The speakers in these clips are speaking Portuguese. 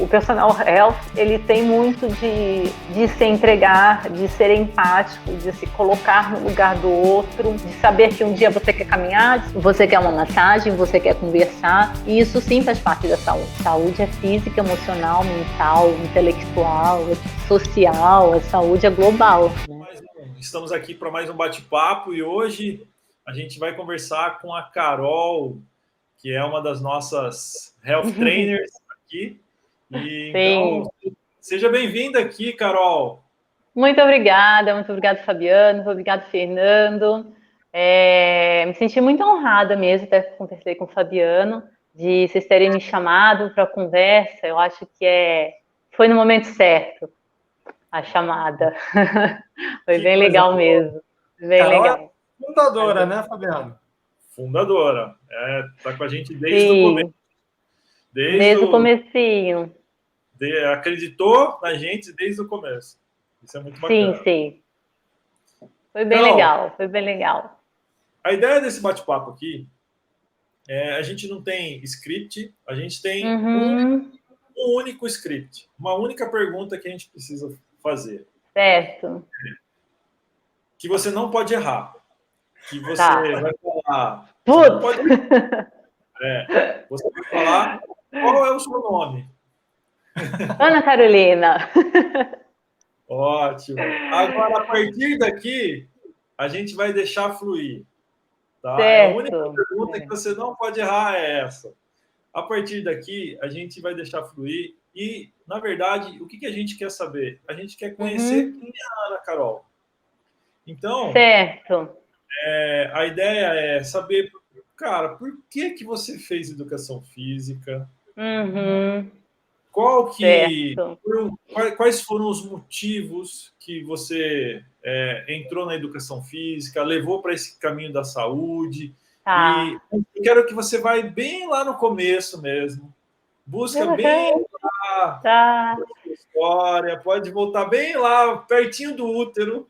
o personal health, ele tem muito de se entregar, de ser empático, de se colocar no lugar do outro, de saber que um dia você quer caminhar, você quer uma massagem, você quer conversar, e isso sim faz parte da saúde. Saúde é física, emocional, mental, intelectual, social, a saúde é global, né? Estamos aqui para mais um bate-papo e hoje a gente vai conversar com a Carol, que é uma das nossas health trainers aqui. E, então, seja bem-vinda aqui, Carol. Muito obrigada, Fabiano, muito obrigado, Fernando. Me senti muito honrada mesmo, até conversei com o Fabiano, de vocês terem me chamado para a conversa. Eu acho que foi no momento certo a chamada. Foi bem legal mesmo. Bem Carol legal. É fundadora, né, Fabiano? Fundadora. Está com a gente desde o começo. Desde o comecinho. Acreditou na gente desde o começo. Isso é muito bacana. Sim. Foi bem legal, foi bem legal. A ideia desse bate-papo aqui a gente não tem script, a gente tem um único script, uma única pergunta que a gente precisa fazer. Certo. Que você não pode errar. Que você vai falar. Putz! Você, pode... você vai falar qual é o seu nome. Ana Carolina. Ótimo. Agora, a partir daqui, a gente vai deixar fluir. Tá? Certo. A única pergunta que você não pode errar é essa. A partir daqui, a gente vai deixar fluir e, na verdade, o que a gente quer saber? A gente quer conhecer quem é a Ana Carol. Então, certo. A ideia é saber, cara, por que você fez educação física? Quais foram os motivos que você entrou na educação física, levou para esse caminho da saúde? E eu quero que você vá bem lá no começo mesmo. Busca bem lá a sua história, pode voltar bem lá, pertinho do útero.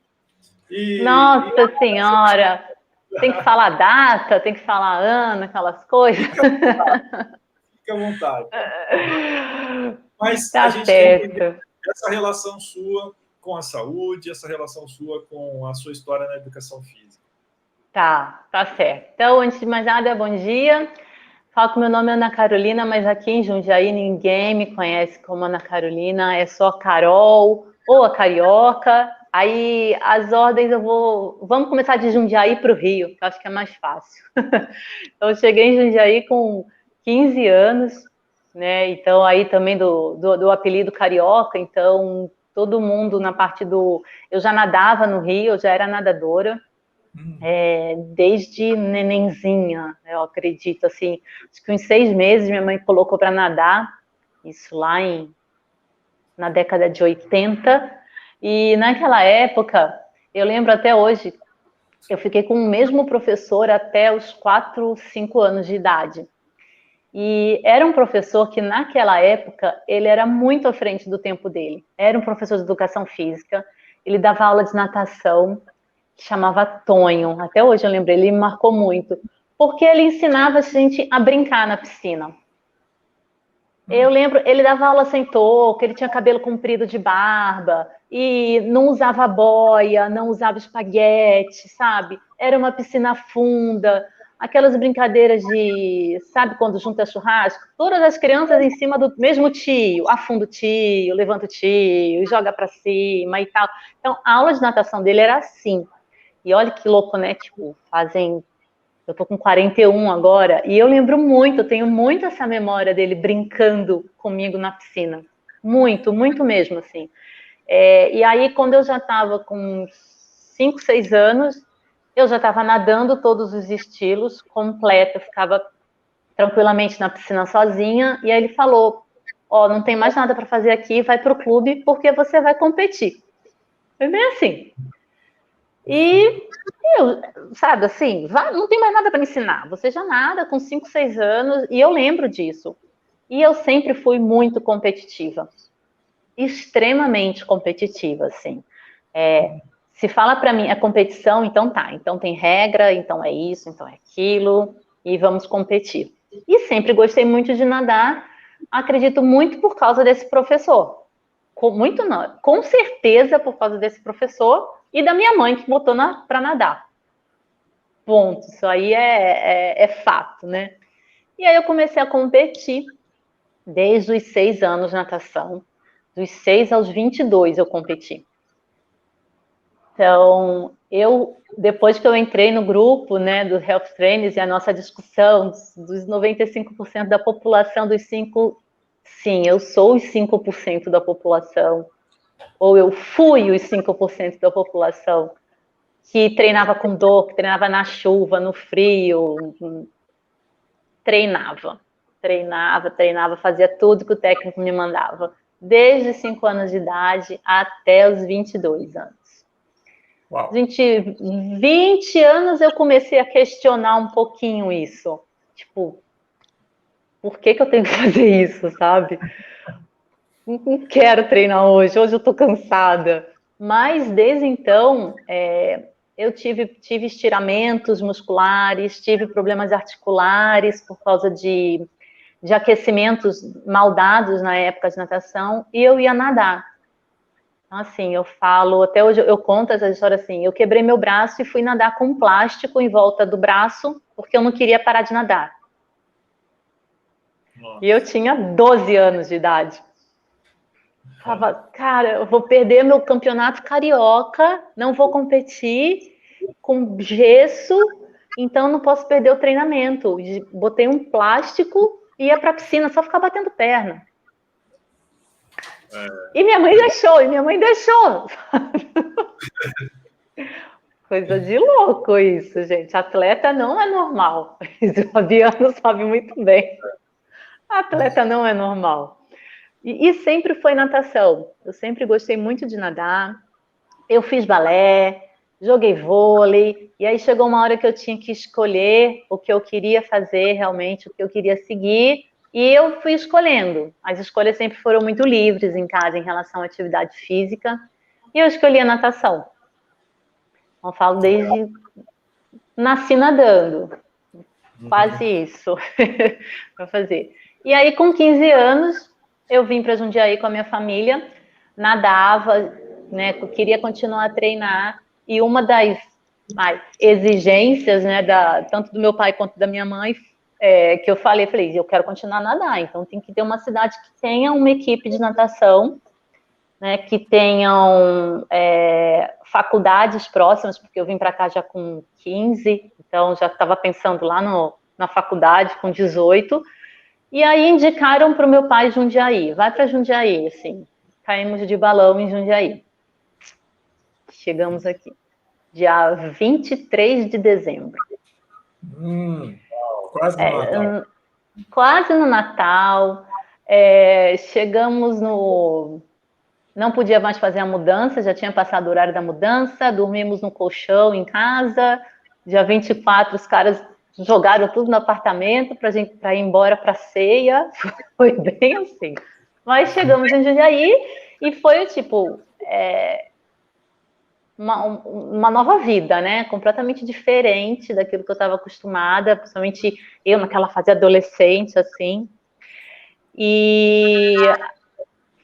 Nossa Senhora! Tem que falar data, tem que falar ano, aquelas coisas. Fica à vontade. Mas a gente certo. Quer entender essa relação sua com a saúde, essa relação sua com a sua história na educação física. Tá certo. Então, antes de mais nada, bom dia. Falo que meu nome é Ana Carolina, mas aqui em Jundiaí ninguém me conhece como Ana Carolina, é só Carol ou a Carioca. Aí as ordens vamos começar de Jundiaí para o Rio, que eu acho que é mais fácil. Então eu cheguei em Jundiaí com 15 anos, né? Então aí também do apelido Carioca, então todo mundo na parte eu já nadava no Rio, eu já era nadadora. Desde nenenzinha, eu acredito, assim, acho que uns 6 meses minha mãe colocou para nadar, isso lá na década de 80, e naquela época, eu lembro até hoje, eu fiquei com o mesmo professor até os 4, 5 anos de idade, e era um professor que naquela época, ele era muito à frente do tempo dele, era um professor de educação física, ele dava aula de natação, que chamava Tonho, até hoje eu lembro, ele me marcou muito, porque ele ensinava a gente a brincar na piscina. Eu lembro, ele dava aula sem touca, ele tinha cabelo comprido de barba, e não usava boia, não usava espaguete, sabe? Era uma piscina funda, aquelas brincadeiras sabe quando junta churrasco? Todas as crianças em cima do mesmo tio, afunda o tio, levanta o tio, joga para cima e tal. Então, a aula de natação dele era assim. E olha que louco, né? Tipo, eu tô com 41 agora, e eu lembro muito, eu tenho muito essa memória dele brincando comigo na piscina. Muito, muito mesmo, assim. E aí, quando eu já estava com 5, 6 anos, eu já estava nadando todos os estilos, completa, eu ficava tranquilamente na piscina sozinha, e aí ele falou, não tem mais nada para fazer aqui, vai pro clube, porque você vai competir. Foi bem assim. E eu, sabe, assim, não tem mais nada para me ensinar. Você já nada com 5, 6 anos, e eu lembro disso. E eu sempre fui muito competitiva. Extremamente competitiva, assim. Se fala para mim, é competição, então tá. Então tem regra, então é isso, então é aquilo, e vamos competir. E sempre gostei muito de nadar, Acredito muito por causa desse professor. Muito não, com certeza por causa desse professor e da minha mãe que botou para nadar. Ponto. Isso aí é fato, né? E aí eu comecei a competir desde os 6 anos natação. Dos 6 aos 22 eu competi. Então, depois que eu entrei no grupo, né, do Health Trainers e a nossa discussão dos 95% da população, dos 5, sim, eu sou os 5% da população, ou eu fui os 5% da população que treinava com dor, que treinava na chuva, no frio, treinava, fazia tudo que o técnico me mandava, desde os 5 anos de idade até os 22 anos. Uau. 20 anos eu comecei a questionar um pouquinho isso. Tipo, por que eu tenho que fazer isso, sabe? Não quero treinar hoje eu tô cansada. Mas desde então, eu tive estiramentos musculares, tive problemas articulares por causa de aquecimentos mal dados na época de natação, e eu ia nadar. Então, assim, eu falo, até hoje eu conto essa história assim, eu quebrei meu braço e fui nadar com plástico em volta do braço, porque eu não queria parar de nadar. Nossa. E eu tinha 12 anos de idade. Falava, cara, eu vou perder meu campeonato carioca, não vou competir com gesso, então não posso perder o treinamento. Botei um plástico e ia pra piscina, só ficar batendo perna. E minha mãe deixou. Coisa de louco isso, gente. Atleta não é normal. O Fabiano sabe muito bem. Atleta não é normal. E sempre foi natação. Eu sempre gostei muito de nadar. Eu fiz balé, joguei vôlei. E aí chegou uma hora que eu tinha que escolher o que eu queria fazer realmente, o que eu queria seguir. E eu fui escolhendo. As escolhas sempre foram muito livres em casa em relação à atividade física. E eu escolhi a natação. Eu falo desde... Nasci nadando. Quase isso. Para fazer. E aí, com 15 anos, eu vim para Jundiaí com a minha família. Nadava, né? Queria continuar a treinar. E uma das exigências, né? Tanto do meu pai quanto da minha mãe... que eu falei, eu quero continuar a nadar, então tem que ter uma cidade que tenha uma equipe de natação, né, que tenham faculdades próximas, porque eu vim para cá já com 15, então já estava pensando lá na faculdade com 18, e aí indicaram para o meu pai Jundiaí, vai para Jundiaí, assim, caímos de balão em Jundiaí. Chegamos aqui, dia 23 de dezembro. Quase no Natal. Quase no Natal. Chegamos no... Não podia mais fazer a mudança, já tinha passado o horário da mudança, dormimos no colchão em casa. Dia 24, os caras jogaram tudo no apartamento para ir embora para a ceia. Foi bem assim. Mas chegamos em Jundiaí e foi tipo... uma nova vida, né? Completamente diferente daquilo que eu estava acostumada, principalmente eu naquela fase adolescente, assim. E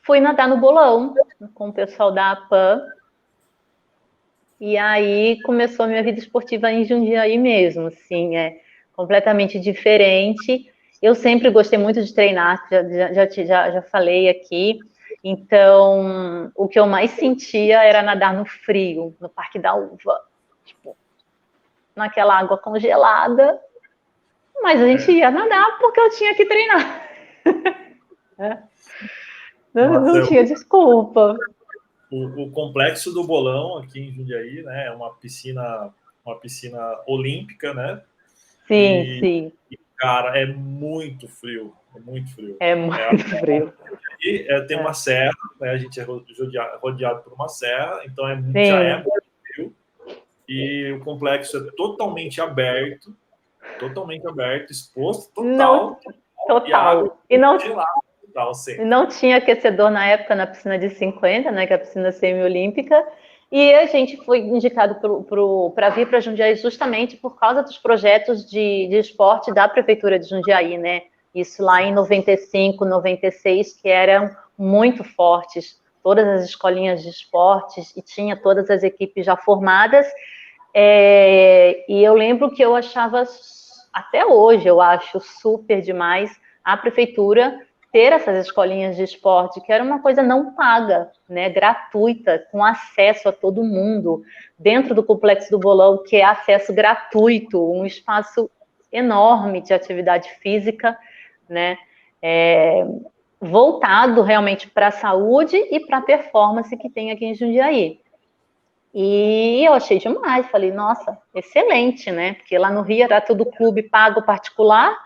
fui nadar no bolão com o pessoal da APAM. E aí começou a minha vida esportiva em Jundiaí mesmo, assim, completamente diferente. Eu sempre gostei muito de treinar, já falei aqui. Então, o que eu mais sentia era nadar no frio, no Parque da Uva, tipo, naquela água congelada, mas a gente ia nadar porque eu tinha que treinar. Não tinha desculpa. O complexo do Bolão aqui em Jundiaí, né, é uma piscina olímpica, né? Sim. E, cara, é muito frio. Frio. É muito frio. E tem uma serra, né? A gente é rodeado por uma serra, então já é muito frio. E o complexo é totalmente aberto, exposto, total. Total. E não tinha aquecedor na época na piscina de 50, né? Que é a piscina semiolímpica. E a gente foi indicado para vir para Jundiaí justamente por causa dos projetos de esporte da Prefeitura de Jundiaí, né? Isso lá em 95, 96, que eram muito fortes, todas as escolinhas de esportes, e tinha todas as equipes já formadas, e eu lembro que eu achava, até hoje eu acho super demais, a prefeitura ter essas escolinhas de esporte, que era uma coisa não paga, né, gratuita, com acesso a todo mundo, dentro do Complexo do Bolão, que é acesso gratuito, um espaço enorme de atividade física, né, voltado realmente para a saúde e para a performance que tem aqui em Jundiaí. E eu achei demais, falei, nossa, excelente, né? Porque lá no Rio era tudo clube pago particular,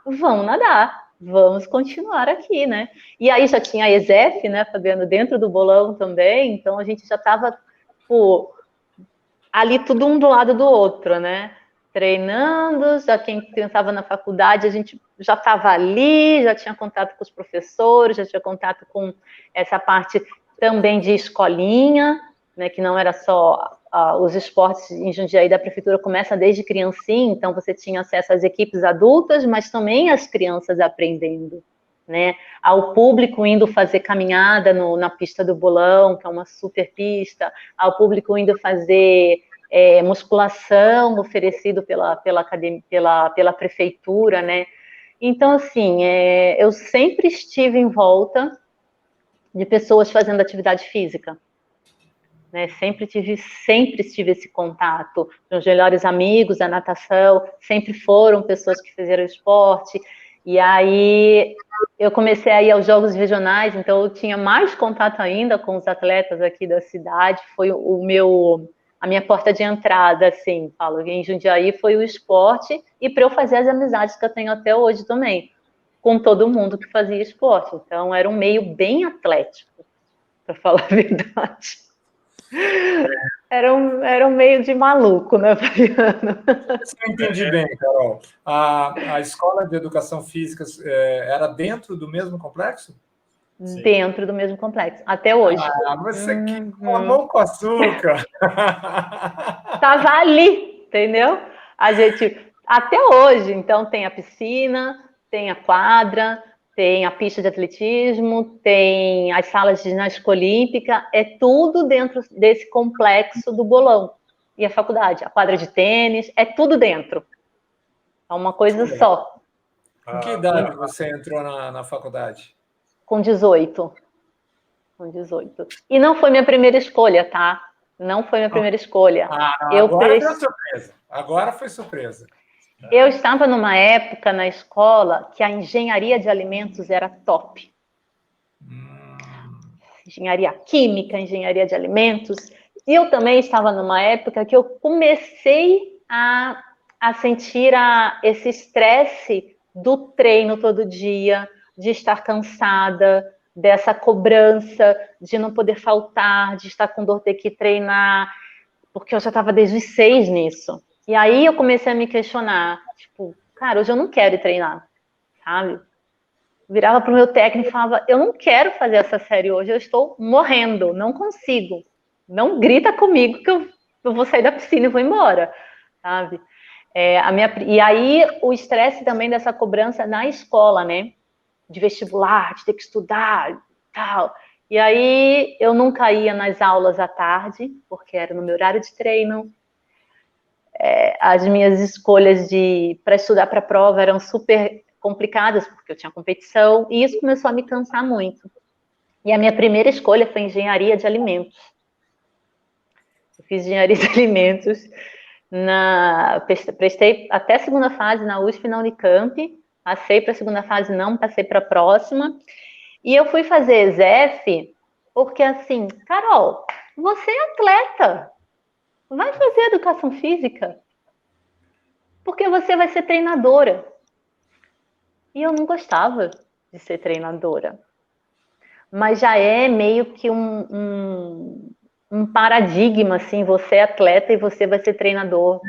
vamos nadar, vamos continuar aqui, né? E aí já tinha a ESEF, né, Fabiano, dentro do bolão também, então a gente já estava, ali tudo um do lado do outro, né? Treinando, já quem estava na faculdade, a gente já estava ali, já tinha contato com os professores, já tinha contato com essa parte também de escolinha, né, que não era só os esportes em Jundiaí da prefeitura, começa desde criancinha, então você tinha acesso às equipes adultas, mas também as crianças aprendendo, né, ao público indo fazer caminhada na pista do bolão, que é uma super pista, ao público indo fazer musculação oferecido pela prefeitura, né? Então, assim, eu sempre estive em volta de pessoas fazendo atividade física, né? Sempre estive esse contato. Meus melhores amigos, a natação, sempre foram pessoas que fizeram esporte. E aí eu comecei a ir aos jogos regionais, então eu tinha mais contato ainda com os atletas aqui da cidade. Foi a minha porta de entrada, assim, falo, em Jundiaí foi o esporte, e para eu fazer as amizades que eu tenho até hoje também, com todo mundo que fazia esporte. Então, era um meio bem atlético, para falar a verdade. Era um meio de maluco, né, Fabiano? Se eu entendi bem, Carol, a escola de educação física era dentro do mesmo complexo? Sim. Dentro do mesmo complexo, até hoje. Você que mamão com açúcar. Tava ali, entendeu? A gente, até hoje, então, tem a piscina, tem a quadra, tem a pista de atletismo, tem as salas de ginástica olímpica, é tudo dentro desse complexo do bolão. E a faculdade, a quadra de tênis, é tudo dentro. É uma coisa só. Com que idade você entrou na faculdade? Com 18. Com 18. E não foi minha primeira escolha, tá? Não foi minha primeira escolha. Agora foi surpresa. Agora foi surpresa. Eu estava numa época na escola que a engenharia de alimentos era top. Engenharia química, engenharia de alimentos. E eu também estava numa época que eu comecei a sentir esse estresse do treino todo dia, de estar cansada, dessa cobrança, de não poder faltar, de estar com dor, ter que treinar, porque eu já estava desde os 6 nisso. E aí eu comecei a me questionar, tipo, cara, hoje eu não quero ir treinar, sabe? Virava para o meu técnico e falava, eu não quero fazer essa série hoje, eu estou morrendo, não consigo. Não grita comigo que eu vou sair da piscina e vou embora, sabe? E aí o estresse também dessa cobrança na escola, né? De vestibular, de ter que estudar e tal. E aí eu nunca ia nas aulas à tarde, porque era no meu horário de treino. As minhas escolhas para estudar para a prova eram super complicadas, porque eu tinha competição, e isso começou a me cansar muito. E a minha primeira escolha foi engenharia de alimentos. Eu fiz engenharia de alimentos, prestei até a segunda fase na USP e na Unicamp, passei para a segunda fase, não passei para a próxima, e eu fui fazer ESEF, porque assim, Carol, você é atleta, vai fazer educação física, porque você vai ser treinadora. E eu não gostava de ser treinadora. Mas já é meio que um paradigma, assim, você é atleta e você vai ser treinador.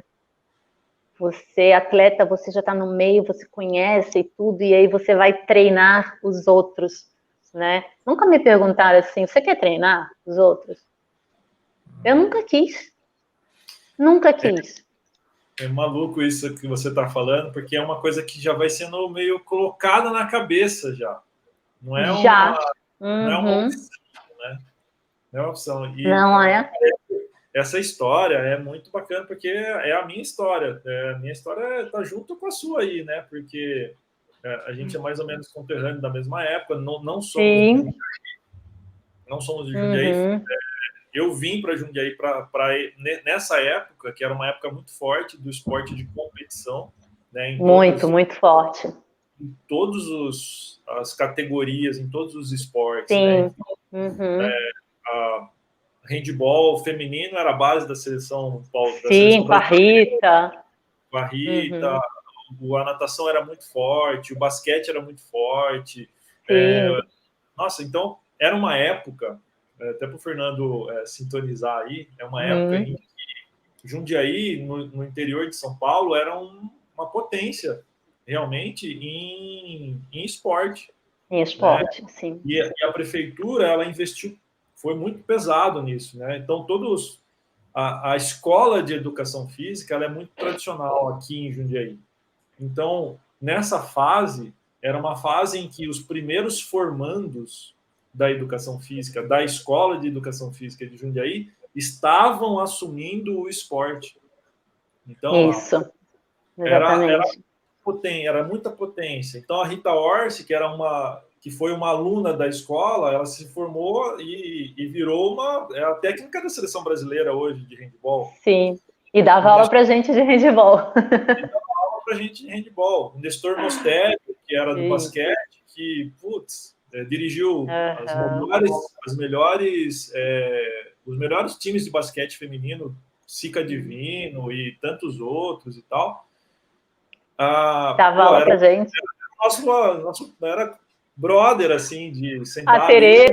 Você é atleta, você já está no meio, você conhece e tudo, e aí você vai treinar os outros, né? Nunca me perguntaram assim, você quer treinar os outros? Eu nunca quis. Nunca quis. É maluco isso que você está falando, porque é uma coisa que já vai sendo meio colocada na cabeça já. Não é Já. não é uma Uhum. opção, né? Não é uma opção. E Não é? essa história é muito bacana, porque é a minha história. A minha história está junto com a sua aí, né? Porque a gente é mais ou menos conterrâneo da mesma época, não somos de Sim. Jundiaí, não somos de Jundiaí. Uhum. Eu vim para Jundiaí nessa época, que era uma época muito forte do esporte de competição, né? Muito forte. Em todas as categorias, em todos os esportes, né? Sim. Uhum. A handball feminino era a base da seleção Sim, com a brasileira, Rita. com a Rita, a natação era muito forte, o basquete era muito forte. Sim. Nossa, então era uma época, até para o Fernando sintonizar aí, é uma época em que Jundiaí, no interior de São Paulo, era uma potência realmente em esporte. Em esporte, sim. E a prefeitura, ela investiu, foi muito pesado nisso, né? Então, a escola de educação física, ela é muito tradicional aqui em Jundiaí. Então, nessa fase, era uma fase em que os primeiros formandos da educação física, da escola de educação física de Jundiaí, estavam assumindo o esporte. Então, Isso, era exatamente. era muita potência. Então, a Rita Orsi, que foi uma aluna da escola, ela se formou e virou a técnica da seleção brasileira hoje de handball. Sim, e dava aula pra gente de handball. E dava aula pra gente de handball. O Nestor Mostelli, que era do Sim. basquete, que, dirigiu os melhores times de basquete feminino, Sica Divino e tantos outros e tal. Dava aula pra gente. Era brother, assim, de sentar ali.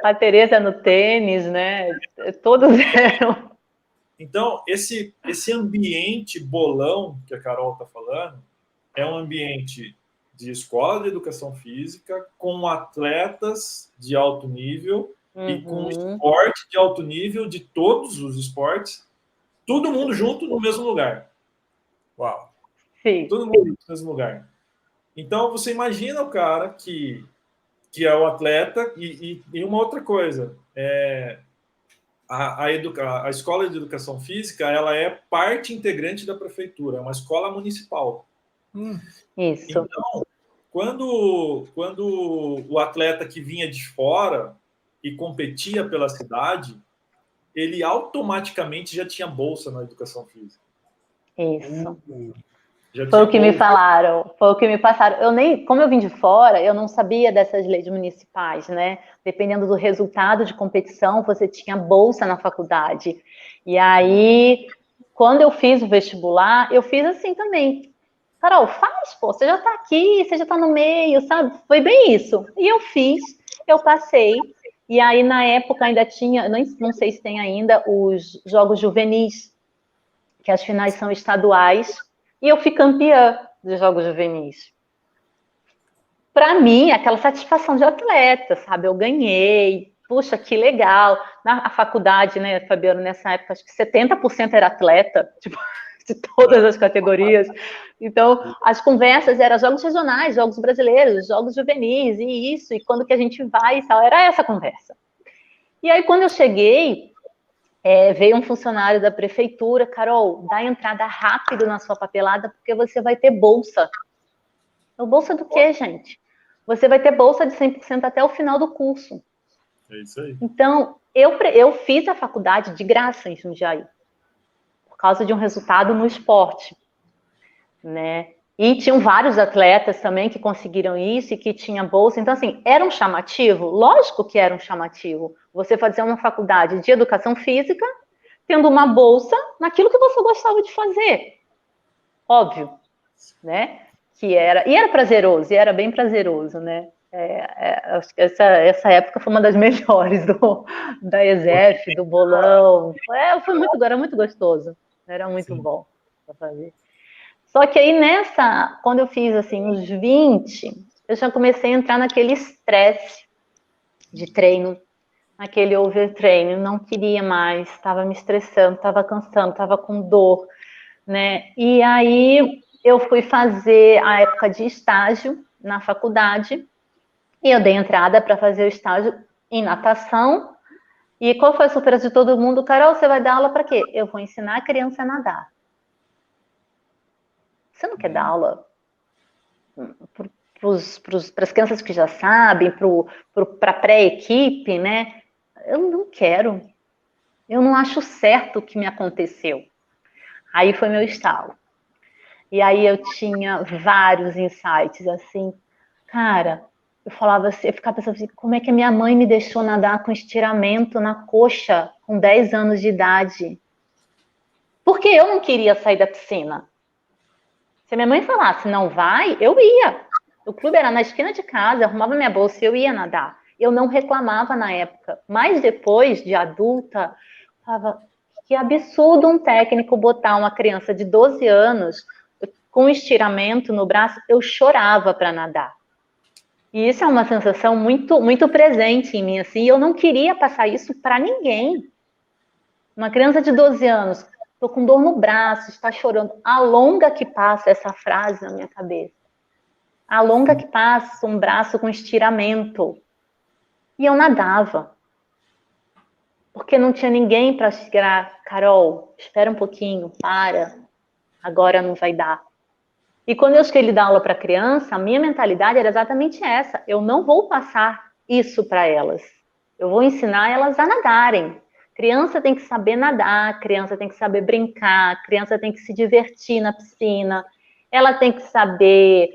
A Tereza no tênis, né? Todos eram. Então, esse ambiente bolão que a Carol está falando é um ambiente de escola de educação física com atletas de alto nível e com esporte de alto nível de todos os esportes, todo mundo junto no mesmo lugar. Uau! Sim. Todo mundo no mesmo lugar. Então, você imagina o cara que é o atleta e uma outra coisa, a escola de educação física, ela é parte integrante da prefeitura, é uma escola municipal. Isso. Então, quando o atleta que vinha de fora e competia pela cidade, ele automaticamente já tinha bolsa na educação física. Isso. Foi o que me falaram, foi o que me passaram. Como eu vim de fora, eu não sabia dessas leis municipais, né? Dependendo do resultado de competição, você tinha bolsa na faculdade. E aí, quando eu fiz o vestibular, eu fiz assim também. Carol, faz, pô, você já tá aqui, você já tá no meio, sabe? Foi bem isso. E eu fiz, eu passei. E aí, na época, ainda tinha, não sei se tem ainda, os jogos juvenis, que as finais são estaduais. E eu fui campeã dos Jogos Juvenis. Para mim, aquela satisfação de atleta, sabe? Eu ganhei, puxa, que legal. Na faculdade, né, Fabiano, nessa época, acho que 70% era atleta, tipo, de todas as categorias. Então, as conversas eram jogos regionais, jogos brasileiros, jogos juvenis, e isso, e quando que a gente vai e tal, era essa conversa. E aí, quando eu cheguei, veio um funcionário da prefeitura, Carol, dá entrada rápido na sua papelada, porque você vai ter bolsa. Bolsa do quê, gente? Você vai ter bolsa de 100% até o final do curso. É isso aí. Então, eu fiz a faculdade de graça em Jundiaí, por causa de um resultado no esporte, né? E tinham vários atletas também que conseguiram isso e que tinham bolsa. Então, assim, era um chamativo? Lógico que era um chamativo. Você fazer uma faculdade de educação física, tendo uma bolsa naquilo que você gostava de fazer. Óbvio, né? E era prazeroso, e era bem prazeroso, né? Acho que essa época foi uma das melhores da ESEF, do bolão. Era muito gostoso. Era muito bom para fazer. Só que aí quando eu fiz assim, uns 20, eu já comecei a entrar naquele estresse de treino, naquele overtraining, não queria mais, estava me estressando, estava cansando, estava com dor, né? E aí eu fui fazer a época de estágio na faculdade, e eu dei entrada para fazer o estágio em natação. E qual foi a surpresa de todo mundo? Carol, você vai dar aula para quê? Eu vou ensinar a criança a nadar. Você não quer dar aula para as crianças que já sabem, para a pré-equipe, né? Eu não quero. Eu não acho certo o que me aconteceu. Aí foi meu estalo. E aí eu tinha vários insights, assim. Cara, eu falava assim, eu ficava pensando assim, como é que a minha mãe me deixou nadar com estiramento na coxa com 10 anos de idade? Porque eu não queria sair da piscina. Se a minha mãe falasse, não vai, eu ia. O clube era na esquina de casa, eu arrumava minha bolsa e eu ia nadar. Eu não reclamava na época. Mas depois, de adulta, eu falava, que absurdo um técnico botar uma criança de 12 anos com estiramento no braço. Eu chorava para nadar. E isso é uma sensação muito, muito presente em mim, assim, e eu não queria passar isso para ninguém. Uma criança de 12 anos, estou com dor no braço, está chorando. A longa que passa essa frase na minha cabeça. A longa que passa um braço com estiramento. E eu nadava. Porque não tinha ninguém para chegar, Carol, espera um pouquinho, para, agora não vai dar. E quando eu escolhi dar aula para criança, a minha mentalidade era exatamente essa. Eu não vou passar isso para elas. Eu vou ensinar elas a nadarem. Criança tem que saber nadar, criança tem que saber brincar, criança tem que se divertir na piscina, ela tem que saber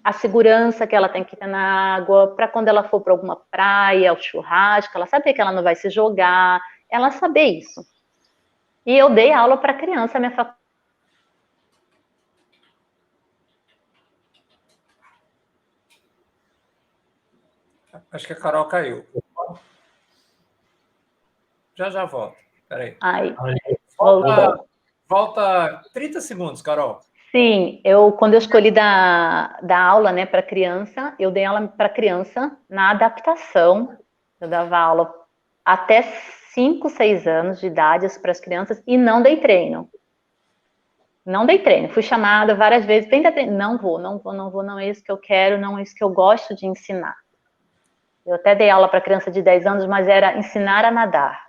a segurança que ela tem que ter na água, para quando ela for para alguma praia, o churrasco, ela saber que ela não vai se jogar, ela saber isso. E eu dei aula para criança, minha faculdade. Acho que a Carol caiu. Já volto. Peraí. Ai, volta 30 segundos, Carol. Sim, quando eu escolhi dar aula, né, para criança, eu dei aula para criança na adaptação. Eu dava aula até 5, 6 anos de idade para as crianças e não dei treino. Não dei treino. Fui chamada várias vezes, tenta treinar. Não vou, não é isso que eu quero, não é isso que eu gosto de ensinar. Eu até dei aula para criança de 10 anos, mas era ensinar a nadar,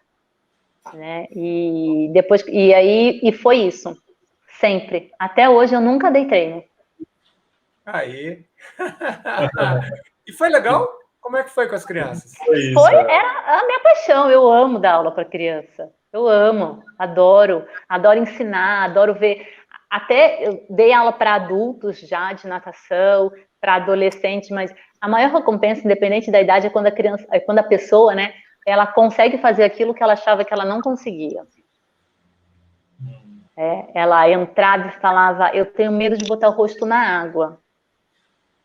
né? E depois, e foi isso. Sempre. Até hoje eu nunca dei treino. Aí. E foi legal? Como é que foi com as crianças? Era a minha paixão. Eu amo dar aula para criança. Eu amo, adoro ensinar, adoro ver. Até eu dei aula para adultos já de natação, para adolescentes, mas a maior recompensa, independente da idade, é quando a pessoa, né, ela consegue fazer aquilo que ela achava que ela não conseguia. Ela entrava e falava, eu tenho medo de botar o rosto na água.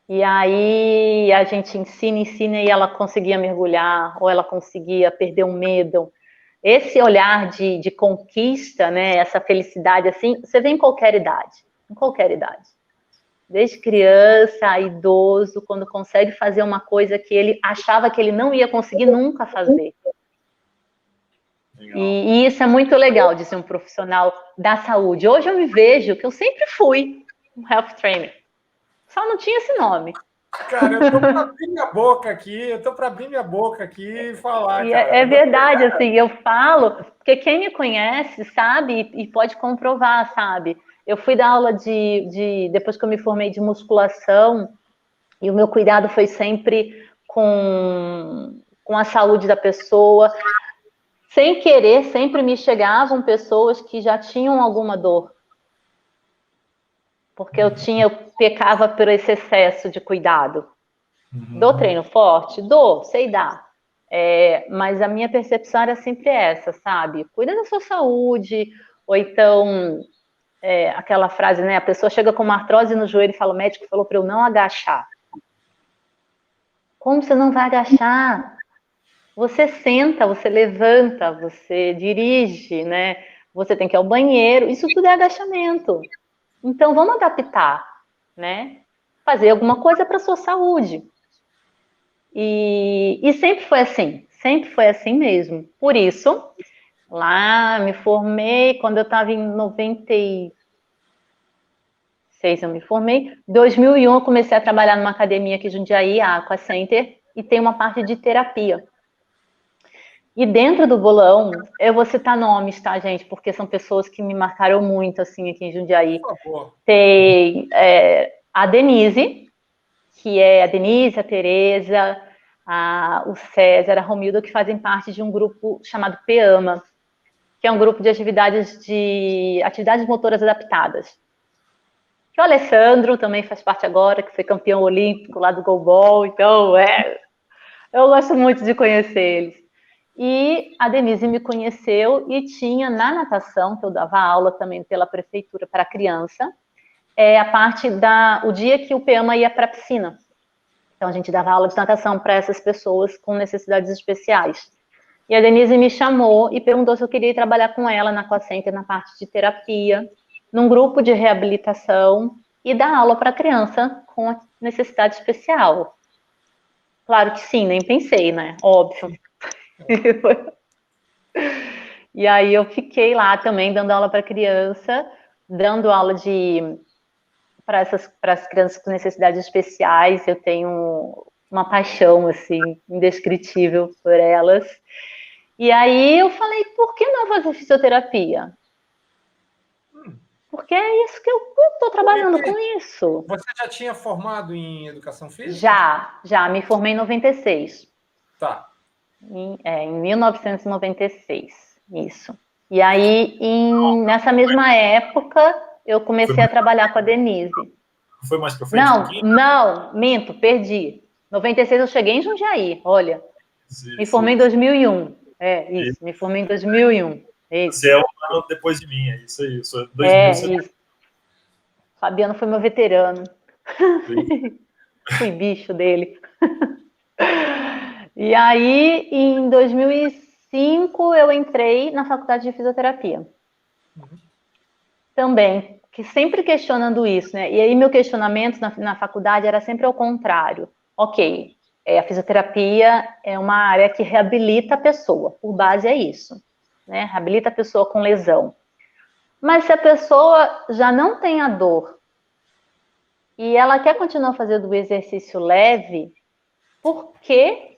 E aí a gente ensina e ela conseguia mergulhar, ou ela conseguia perder o medo. Esse olhar de conquista, né, essa felicidade, assim, você vê em qualquer idade. Desde criança a idoso, quando consegue fazer uma coisa que ele achava que ele não ia conseguir nunca fazer. E isso é muito legal de ser um profissional da saúde. Hoje eu me vejo que eu sempre fui um health trainer. Só não tinha esse nome. Cara, eu tô para abrir minha boca aqui e falar, e cara. É verdade, assim, eu falo, porque quem me conhece sabe e pode comprovar, sabe? Eu fui dar aula depois que eu me formei de musculação, e o meu cuidado foi sempre com a saúde da pessoa. Sem querer, sempre me chegavam pessoas que já tinham alguma dor. Porque eu pecava por esse excesso de cuidado. Dou treino forte? Dou, sei dar. Mas a minha percepção era sempre essa, sabe? Cuida da sua saúde, ou então, aquela frase, né? A pessoa chega com uma artrose no joelho e fala, o médico falou para eu não agachar. Como você não vai agachar? Você senta, você levanta, você dirige, né? Você tem que ir ao banheiro, isso tudo é agachamento. Então, vamos adaptar, né? Fazer alguma coisa para a sua saúde. E sempre foi assim mesmo. Por isso, lá me formei, quando eu estava em 93, 2006 eu me formei. Em 2001 eu comecei a trabalhar numa academia aqui em Jundiaí, a Aqua Center, e tem uma parte de terapia. E dentro do bolão, eu vou citar nomes, tá, gente? Porque são pessoas que me marcaram muito, assim, aqui em Jundiaí. Por favor. Tem a Denise, que é a Denise, a Tereza, o César, a Romilda, que fazem parte de um grupo chamado PEAMA, que é um grupo de atividades motoras adaptadas. Que o Alessandro também faz parte agora, que foi campeão olímpico lá do goalball, então eu gosto muito de conhecer eles. E a Denise me conheceu e tinha na natação, que eu dava aula também pela prefeitura para criança, a parte o dia que o PEAMA ia para a piscina. Então a gente dava aula de natação para essas pessoas com necessidades especiais. E a Denise me chamou e perguntou se eu queria ir trabalhar com ela na Aqua Center, na parte de terapia, num grupo de reabilitação e dar aula para criança com necessidade especial. Claro que sim, nem pensei, né? Óbvio. E aí eu fiquei lá também dando aula para criança, dando aula para as crianças com necessidades especiais. Eu tenho uma paixão assim indescritível por elas. E aí eu falei, por que não fazer fisioterapia? Porque é isso que eu estou trabalhando com isso. Você já tinha formado em educação física? Já, me formei em 96. Tá. Em 1996, isso. E aí, nessa mesma época, eu comecei a trabalhar com a Denise. Foi mais pra frente? Não, minto, perdi. 96 eu cheguei em Jundiaí, olha. Me formei em 2001. Isso, me formei em 2001. Você é um ano depois de mim, é isso aí. Isso. 2000, isso. Fabiano foi meu veterano. Fui bicho dele. E aí, em 2005, eu entrei na faculdade de fisioterapia. Também, que sempre questionando isso, né? E aí, meu questionamento na faculdade era sempre ao contrário. Ok, a fisioterapia é uma área que reabilita a pessoa, por base é isso, né? Reabilita a pessoa com lesão. Mas se a pessoa já não tem a dor e ela quer continuar fazendo o exercício leve, por que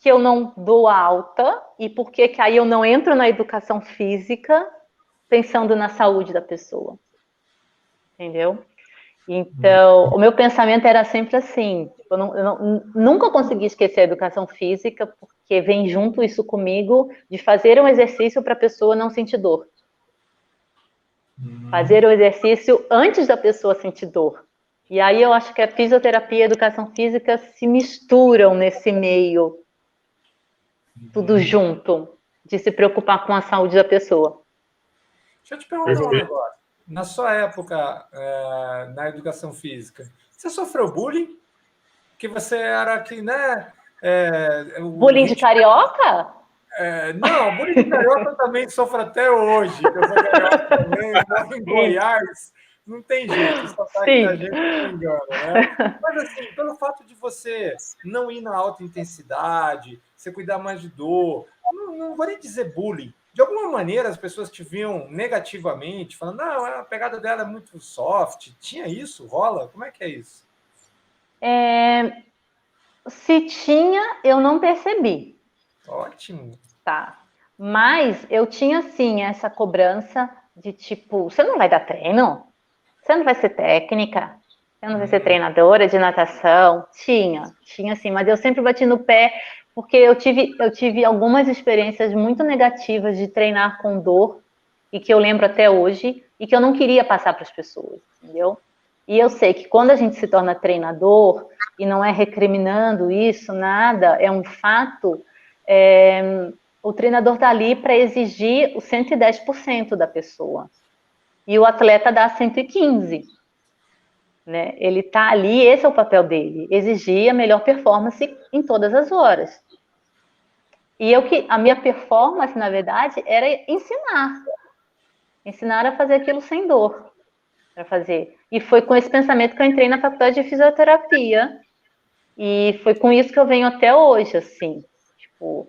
eu não dou alta e por que aí eu não entro na educação física pensando na saúde da pessoa? Entendeu? Então, o meu pensamento era sempre assim, eu nunca consegui esquecer a educação física, porque vem junto isso comigo, de fazer um exercício para a pessoa não sentir dor. Fazer o exercício antes da pessoa sentir dor. E aí eu acho que a fisioterapia e a educação física se misturam nesse meio, tudo junto, de se preocupar com a saúde da pessoa. Deixa eu te perguntar um negócio. Na sua época, na educação física, você sofreu bullying? Que você era que, né? Bullying de carioca? Não, bullying de carioca eu também sofro até hoje. Eu sou carioca também, moro em Goiás. Não tem jeito, o sotaque da gente não engana, né? Mas, assim, pelo fato de você não ir na alta intensidade, você cuidar mais de dor, não vou nem dizer bullying. De alguma maneira, as pessoas te viam negativamente, falando, não, a pegada dela é muito soft. Tinha isso? Rola? Como é que é isso? Se tinha, eu não percebi. Ótimo. Tá. Mas eu tinha, sim, essa cobrança de tipo, você não vai dar treino? Você não vai ser técnica? Você não vai ser treinadora de natação? Tinha sim, mas eu sempre bati no pé, porque eu tive algumas experiências muito negativas de treinar com dor, e que eu lembro até hoje, e que eu não queria passar para as pessoas, entendeu? E eu sei que quando a gente se torna treinador, e não é recriminando isso, nada, é um fato, o treinador está ali para exigir o 110% da pessoa. E o atleta dá 115%. Né? Ele está ali, esse é o papel dele, exigir a melhor performance em todas as horas. E a minha performance, na verdade, era ensinar a fazer aquilo sem dor, para fazer. E foi com esse pensamento que eu entrei na faculdade de fisioterapia, e foi com isso que eu venho até hoje, assim, tipo,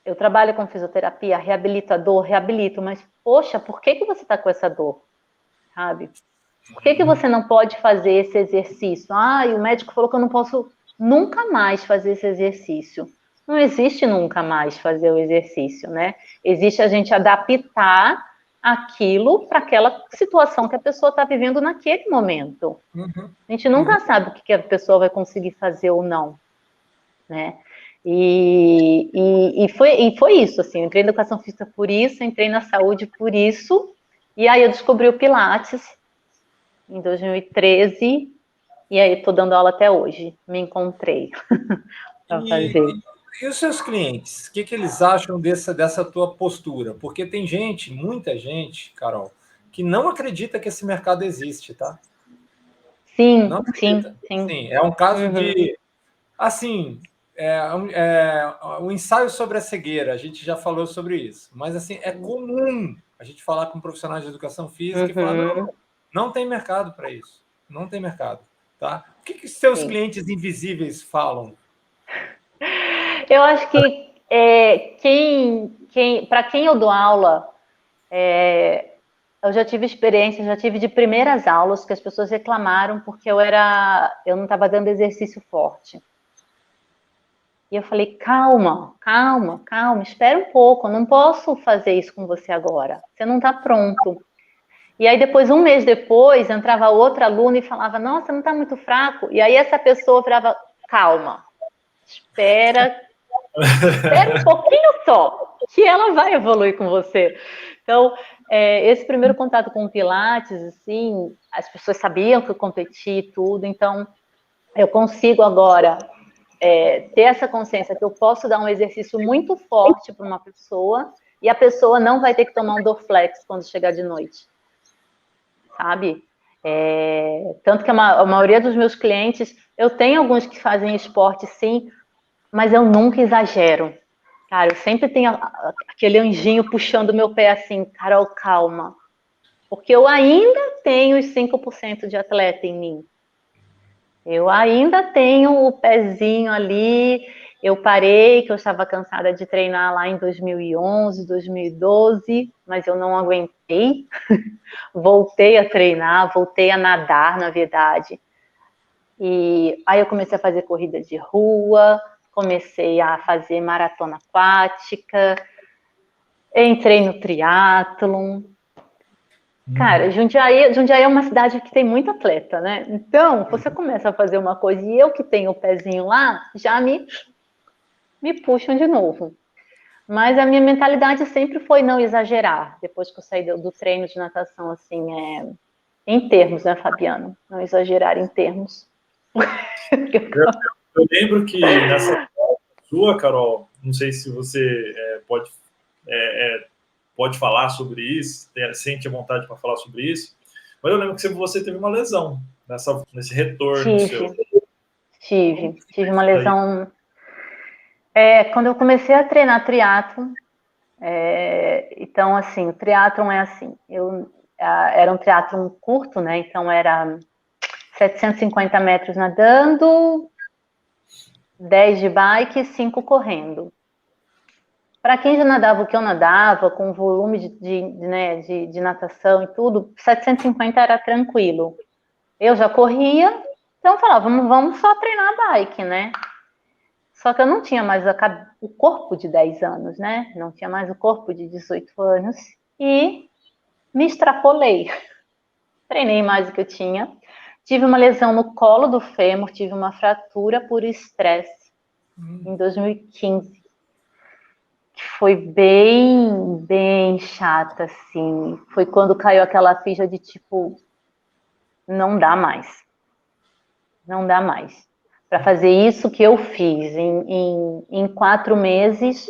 eu trabalho com fisioterapia, reabilito a dor, reabilito, mas, poxa, por que você está com essa dor? Sabe? Por que você não pode fazer esse exercício? Ah, e o médico falou que eu não posso nunca mais fazer esse exercício. Não existe nunca mais fazer o exercício, né? Existe a gente adaptar aquilo para aquela situação que a pessoa está vivendo naquele momento. A gente nunca sabe o que a pessoa vai conseguir fazer ou não, né? E foi isso, assim, eu entrei na educação física por isso, entrei na saúde por isso, e aí eu descobri o Pilates em 2013, e aí estou dando aula até hoje, me encontrei para fazer. E os seus clientes, o que eles acham dessa tua postura? Porque tem gente, muita gente, Carol, que não acredita que esse mercado existe, tá? Sim, não acredita. sim. Sim, é um caso de, assim, um ensaio sobre a cegueira, a gente já falou sobre isso, mas assim, é comum a gente falar com profissionais de educação física e falar, não tem mercado para isso, não tem mercado, tá? O que seus clientes invisíveis falam? Eu acho que para quem eu dou aula, eu já tive experiência, já tive de primeiras aulas que as pessoas reclamaram porque eu não estava dando exercício forte. E eu falei, calma, espera um pouco, eu não posso fazer isso com você agora, você não está pronto. E aí depois, um mês depois, entrava outra aluna e falava, nossa, não está muito fraco. E aí essa pessoa falava, calma, espera um pouquinho só, que ela vai evoluir com você. Então, esse primeiro contato com o Pilates, assim, as pessoas sabiam que eu competi e tudo, então eu consigo agora ter essa consciência que eu posso dar um exercício muito forte para uma pessoa e a pessoa não vai ter que tomar um Dorflex quando chegar de noite, sabe? Tanto que a maioria dos meus clientes, eu tenho alguns que fazem esporte sim, mas eu nunca exagero. Cara, eu sempre tenho aquele anjinho puxando meu pé assim, Carol, calma. Porque eu ainda tenho os 5% de atleta em mim. Eu ainda tenho o pezinho ali. Eu parei, que eu estava cansada de treinar lá em 2011, 2012, mas eu não aguentei. Voltei a treinar, voltei a nadar, na verdade. E aí eu comecei a fazer corrida de rua, comecei a fazer maratona aquática, entrei no triatlon. Cara, Jundiaí é uma cidade que tem muito atleta, né? Então, você começa a fazer uma coisa e eu que tenho o pezinho lá, já me puxam de novo. Mas a minha mentalidade sempre foi não exagerar. Depois que eu saí do treino de natação, assim, em termos, né, Fabiano? Não exagerar em termos. Eu lembro que nessa sua, Carol, não sei se você pode falar sobre isso, sente a vontade para falar sobre isso, mas eu lembro que você teve uma lesão nesse retorno seu. Tive uma lesão. Quando eu comecei a treinar triatlon, então, assim, o triatlon é assim, era um triatlon curto, né? Então, era 750 metros nadando, 10 de bike e 5 correndo. Para quem já nadava o que eu nadava, com volume de natação e tudo, 750 era tranquilo. Eu já corria, então eu falava, vamos só treinar a bike, né? Só que eu não tinha mais o corpo de 10 anos, né? Não tinha mais o corpo de 18 anos. E me extrapolei. Treinei mais do que eu tinha. Tive uma lesão no colo do fêmur, tive uma fratura por estresse em 2015. Foi bem chata, assim. Foi quando caiu aquela ficha de tipo, não dá mais. Não dá mais. Para fazer isso que eu fiz em 4 meses,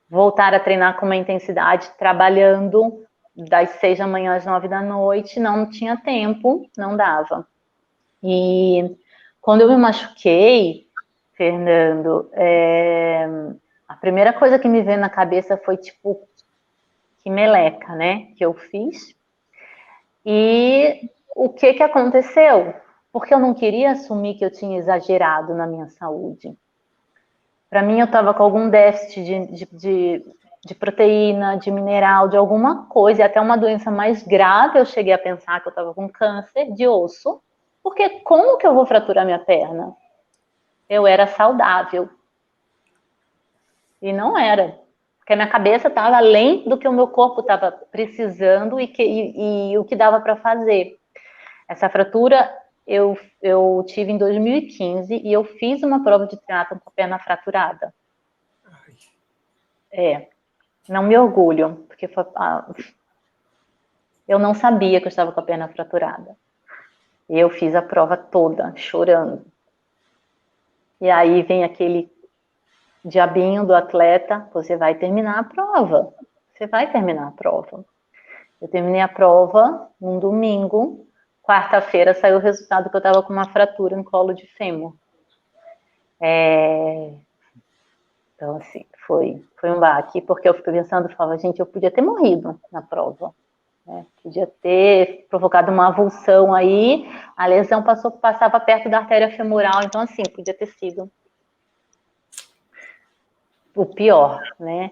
voltar a treinar com uma intensidade, trabalhando das 6 da manhã às 9 da noite, não tinha tempo, não dava. E quando eu me machuquei, Fernando, a primeira coisa que me veio na cabeça foi tipo, que meleca, né, que eu fiz. E o que aconteceu? Porque eu não queria assumir que eu tinha exagerado na minha saúde. Para mim, eu estava com algum déficit de proteína, de mineral, de alguma coisa, e até uma doença mais grave, eu cheguei a pensar que eu estava com câncer de osso, porque como que eu vou fraturar minha perna? Eu era saudável. E não era. Porque a minha cabeça estava além do que o meu corpo estava precisando e o que dava para fazer. Essa fratura eu tive em 2015 e eu fiz uma prova de triatlon com a perna fraturada. Não me orgulho, porque eu não sabia que eu estava com a perna fraturada. E eu fiz a prova toda, chorando. E aí vem aquele diabinho do atleta, você vai terminar a prova. Você vai terminar a prova. Eu terminei a prova num domingo, quarta-feira saiu o resultado que eu estava com uma fratura no colo de fêmur. Então, assim, foi um baque, porque eu fiquei pensando, falava, gente, eu podia ter morrido na prova. Né? Podia ter provocado uma avulsão aí, a lesão passava perto da artéria femoral, então, assim, podia ter sido o pior, né?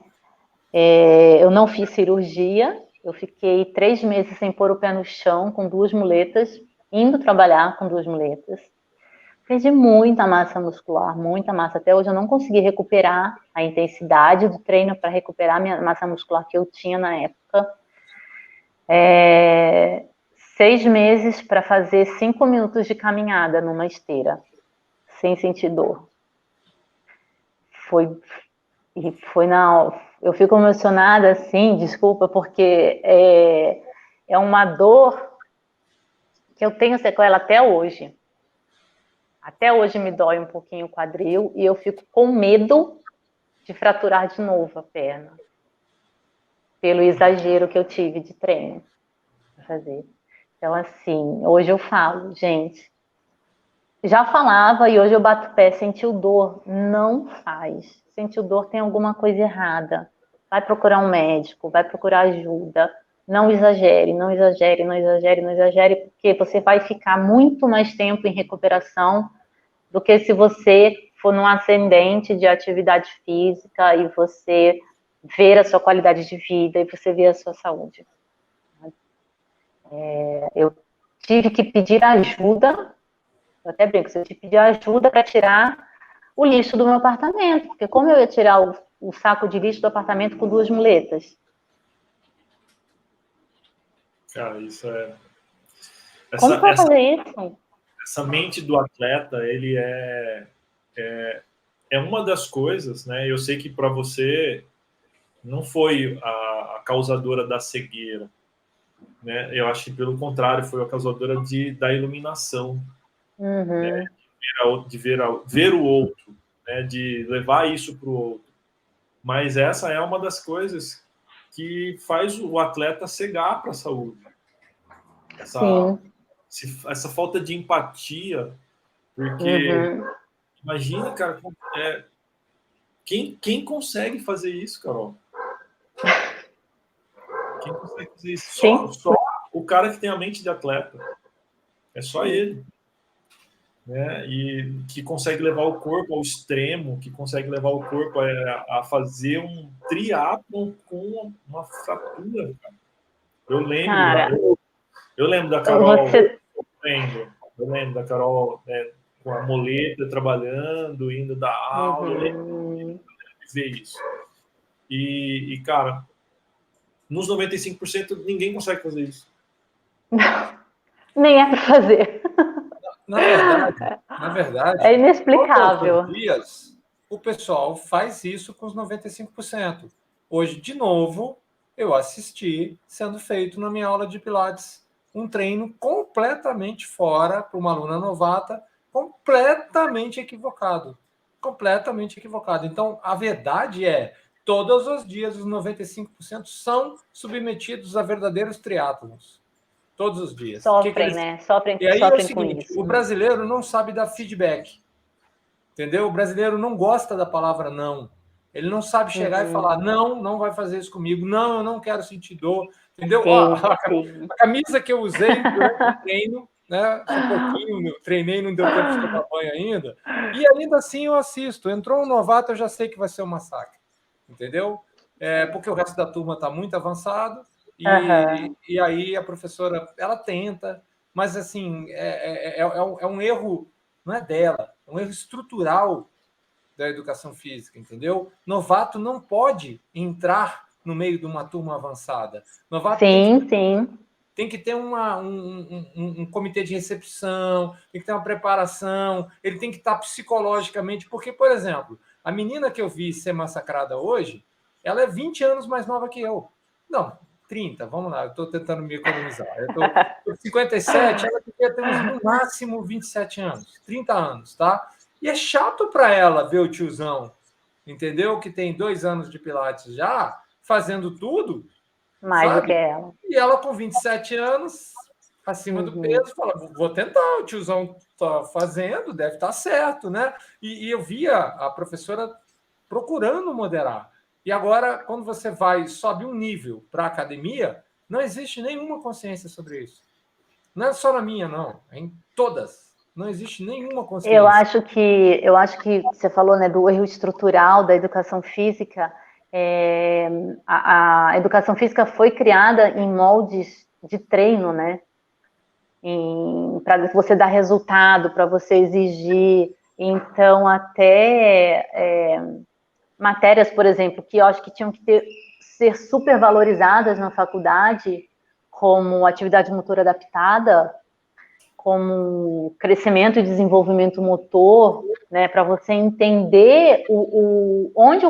Eu não fiz cirurgia, eu fiquei 3 meses sem pôr o pé no chão, com 2 muletas, indo trabalhar com 2 muletas. Perdi muita massa muscular, muita massa. Até hoje eu não consegui recuperar a intensidade do treino para recuperar a minha massa muscular que eu tinha na época. 6 meses para fazer 5 minutos de caminhada numa esteira, sem sentir dor. Eu fico emocionada, assim, desculpa, porque é uma dor que eu tenho sequela até hoje. Até hoje me dói um pouquinho o quadril e eu fico com medo de fraturar de novo a perna. Pelo exagero que eu tive de treino para fazer. Então, assim, hoje eu falo, gente, já falava e hoje eu bato o pé, sentiu dor, não faz. Sentiu dor, tem alguma coisa errada. Vai procurar um médico, vai procurar ajuda. Não exagere, não exagere, não exagere, não exagere, porque você vai ficar muito mais tempo em recuperação do que se você for num ascendente de atividade física e você ver a sua qualidade de vida e você ver a sua saúde. Eu tive que pedir ajuda, eu até brinco, eu tive que pedir ajuda para tirar o lixo do meu apartamento, porque como eu ia tirar o saco de lixo do apartamento com 2 muletas? Cara, isso é... Como que eu vou fazer isso? Essa mente do atleta, ele é uma das coisas, né? Eu sei que para você não foi a causadora da cegueira, né? Eu acho que pelo contrário foi a causadora da iluminação, né? De ver o outro, né? De levar isso para o outro. Mas essa é uma das coisas que faz o atleta cegar para a saúde. Essa falta de empatia, porque imagina, cara, quem consegue fazer isso, Carol? Quem consegue fazer isso? Só o cara que tem a mente de atleta. É só ele. Né? E que consegue levar o corpo ao extremo, que consegue levar o corpo a fazer um triatlon com uma fratura, cara. Eu lembro da Carol. Eu lembro da Carol, né, com a muleta, trabalhando, indo dar aula. Eu lembro de ver isso. E, cara, nos 95% ninguém consegue fazer isso. Nem é para fazer. Na verdade, é inexplicável. Todos os dias, o pessoal faz isso com os 95%. Hoje, de novo, eu assisti sendo feito na minha aula de Pilates um treino completamente fora para uma aluna novata, completamente equivocado. Completamente equivocado. Então, a verdade é, todos os dias os 95% são submetidos a verdadeiros triatlons. Todos os dias. Sofrem, né? Sofrem é o seguinte, com isso. O brasileiro não sabe dar feedback. Entendeu? O brasileiro não gosta da palavra não. Ele não sabe chegar e falar, não vai fazer isso comigo, não, eu não quero sentir dor. Entendeu? A camisa que eu usei durante o treino, né? Um pouquinho, eu treinei, não deu tempo de tomar banho ainda. E ainda assim eu assisto. Entrou um novato, eu já sei que vai ser um massacre. Entendeu? porque o resto da turma está muito avançado, Aham. e aí a professora, ela tenta, mas assim, é um erro, não é dela, é um erro estrutural da educação física, entendeu? Novato não pode entrar no meio de uma turma avançada. Novato Sim, sim. tem que ter um comitê de recepção, tem que ter uma preparação, ele tem que estar psicologicamente, porque, por exemplo, a menina que eu vi ser massacrada hoje, ela é 20 anos mais nova que eu. Não, 30, vamos lá, eu estou tentando me economizar. Eu estou com 57, ela devia ter no máximo 27 anos, 30 anos, tá? E é chato para ela ver o tiozão, entendeu? Que tem 2 anos de Pilates já, fazendo tudo, Mais do que sabe? ela. E ela com 27 anos, acima do peso, fala, vou tentar, o tiozão está fazendo, deve estar certo, né? E eu via a professora procurando moderar. E agora, quando você vai, sobe um nível para a academia, não existe nenhuma consciência sobre isso. Não é só na minha, não. É em todas. Não existe nenhuma Eu consciência. acho que você falou, né, do erro estrutural da educação física. A educação física foi criada em moldes de treino, né? Para você dar resultado, para você exigir. Então, até matérias, por exemplo, que eu acho que tinham que ser super valorizadas na faculdade, como atividade motora adaptada, como crescimento e desenvolvimento motor, né, para você entender onde,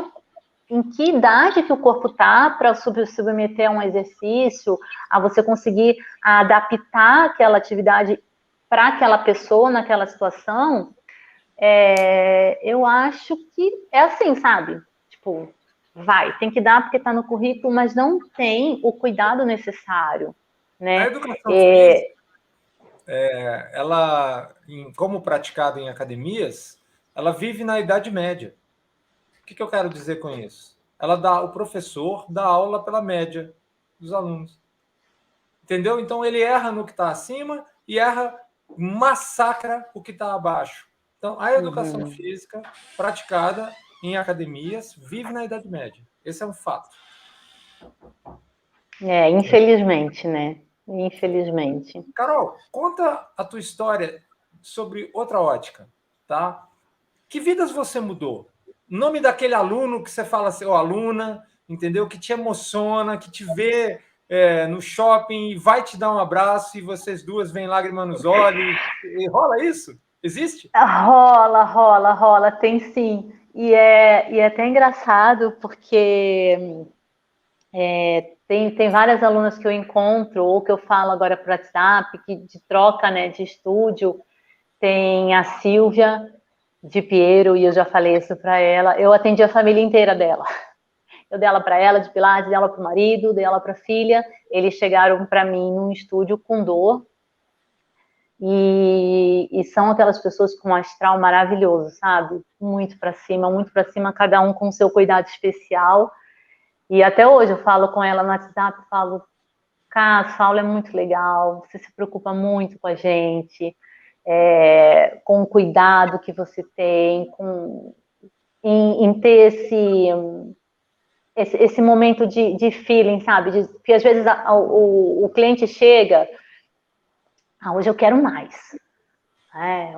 em que idade que o corpo está para submeter a um exercício, a você conseguir adaptar aquela atividade para aquela pessoa naquela situação. Eu acho que é assim, sabe? Tipo, tem que dar porque está no currículo, mas não tem o cuidado necessário, A né? educação física, ela, como praticada em academias, ela vive na Idade Média. O que eu quero dizer com isso? O professor dá aula pela média dos alunos. Entendeu? Então ele erra no que está acima e massacra o que está abaixo. Então a educação física praticada em academias vive na Idade Média. Esse é um fato. Infelizmente, né? Infelizmente. Carol, conta a tua história sobre outra ótica, tá? Que vidas você mudou? O nome daquele aluno que você fala assim, ou aluna, entendeu? Que te emociona, que te vê no shopping e vai te dar um abraço e vocês duas vêm lágrima nos olhos. E rola isso? Existe? Rola, tem sim. E é até engraçado porque tem várias alunas que eu encontro ou que eu falo agora por WhatsApp, que de troca, né, de estúdio. Tem a Silvia de Piero, e eu já falei isso para ela. Eu atendi a família inteira dela. Eu dei ela para ela de Pilates, dei ela para o marido, dei ela para a filha. Eles chegaram para mim num estúdio com dor. E são aquelas pessoas com um astral maravilhoso, sabe? Muito para cima, cada um com o seu cuidado especial. E até hoje eu falo com ela no WhatsApp, falo, Cá, sua aula é muito legal, você se preocupa muito com a gente, com o cuidado que você tem, em ter esse momento de feeling, sabe? Porque às vezes o cliente chega, hoje eu quero mais.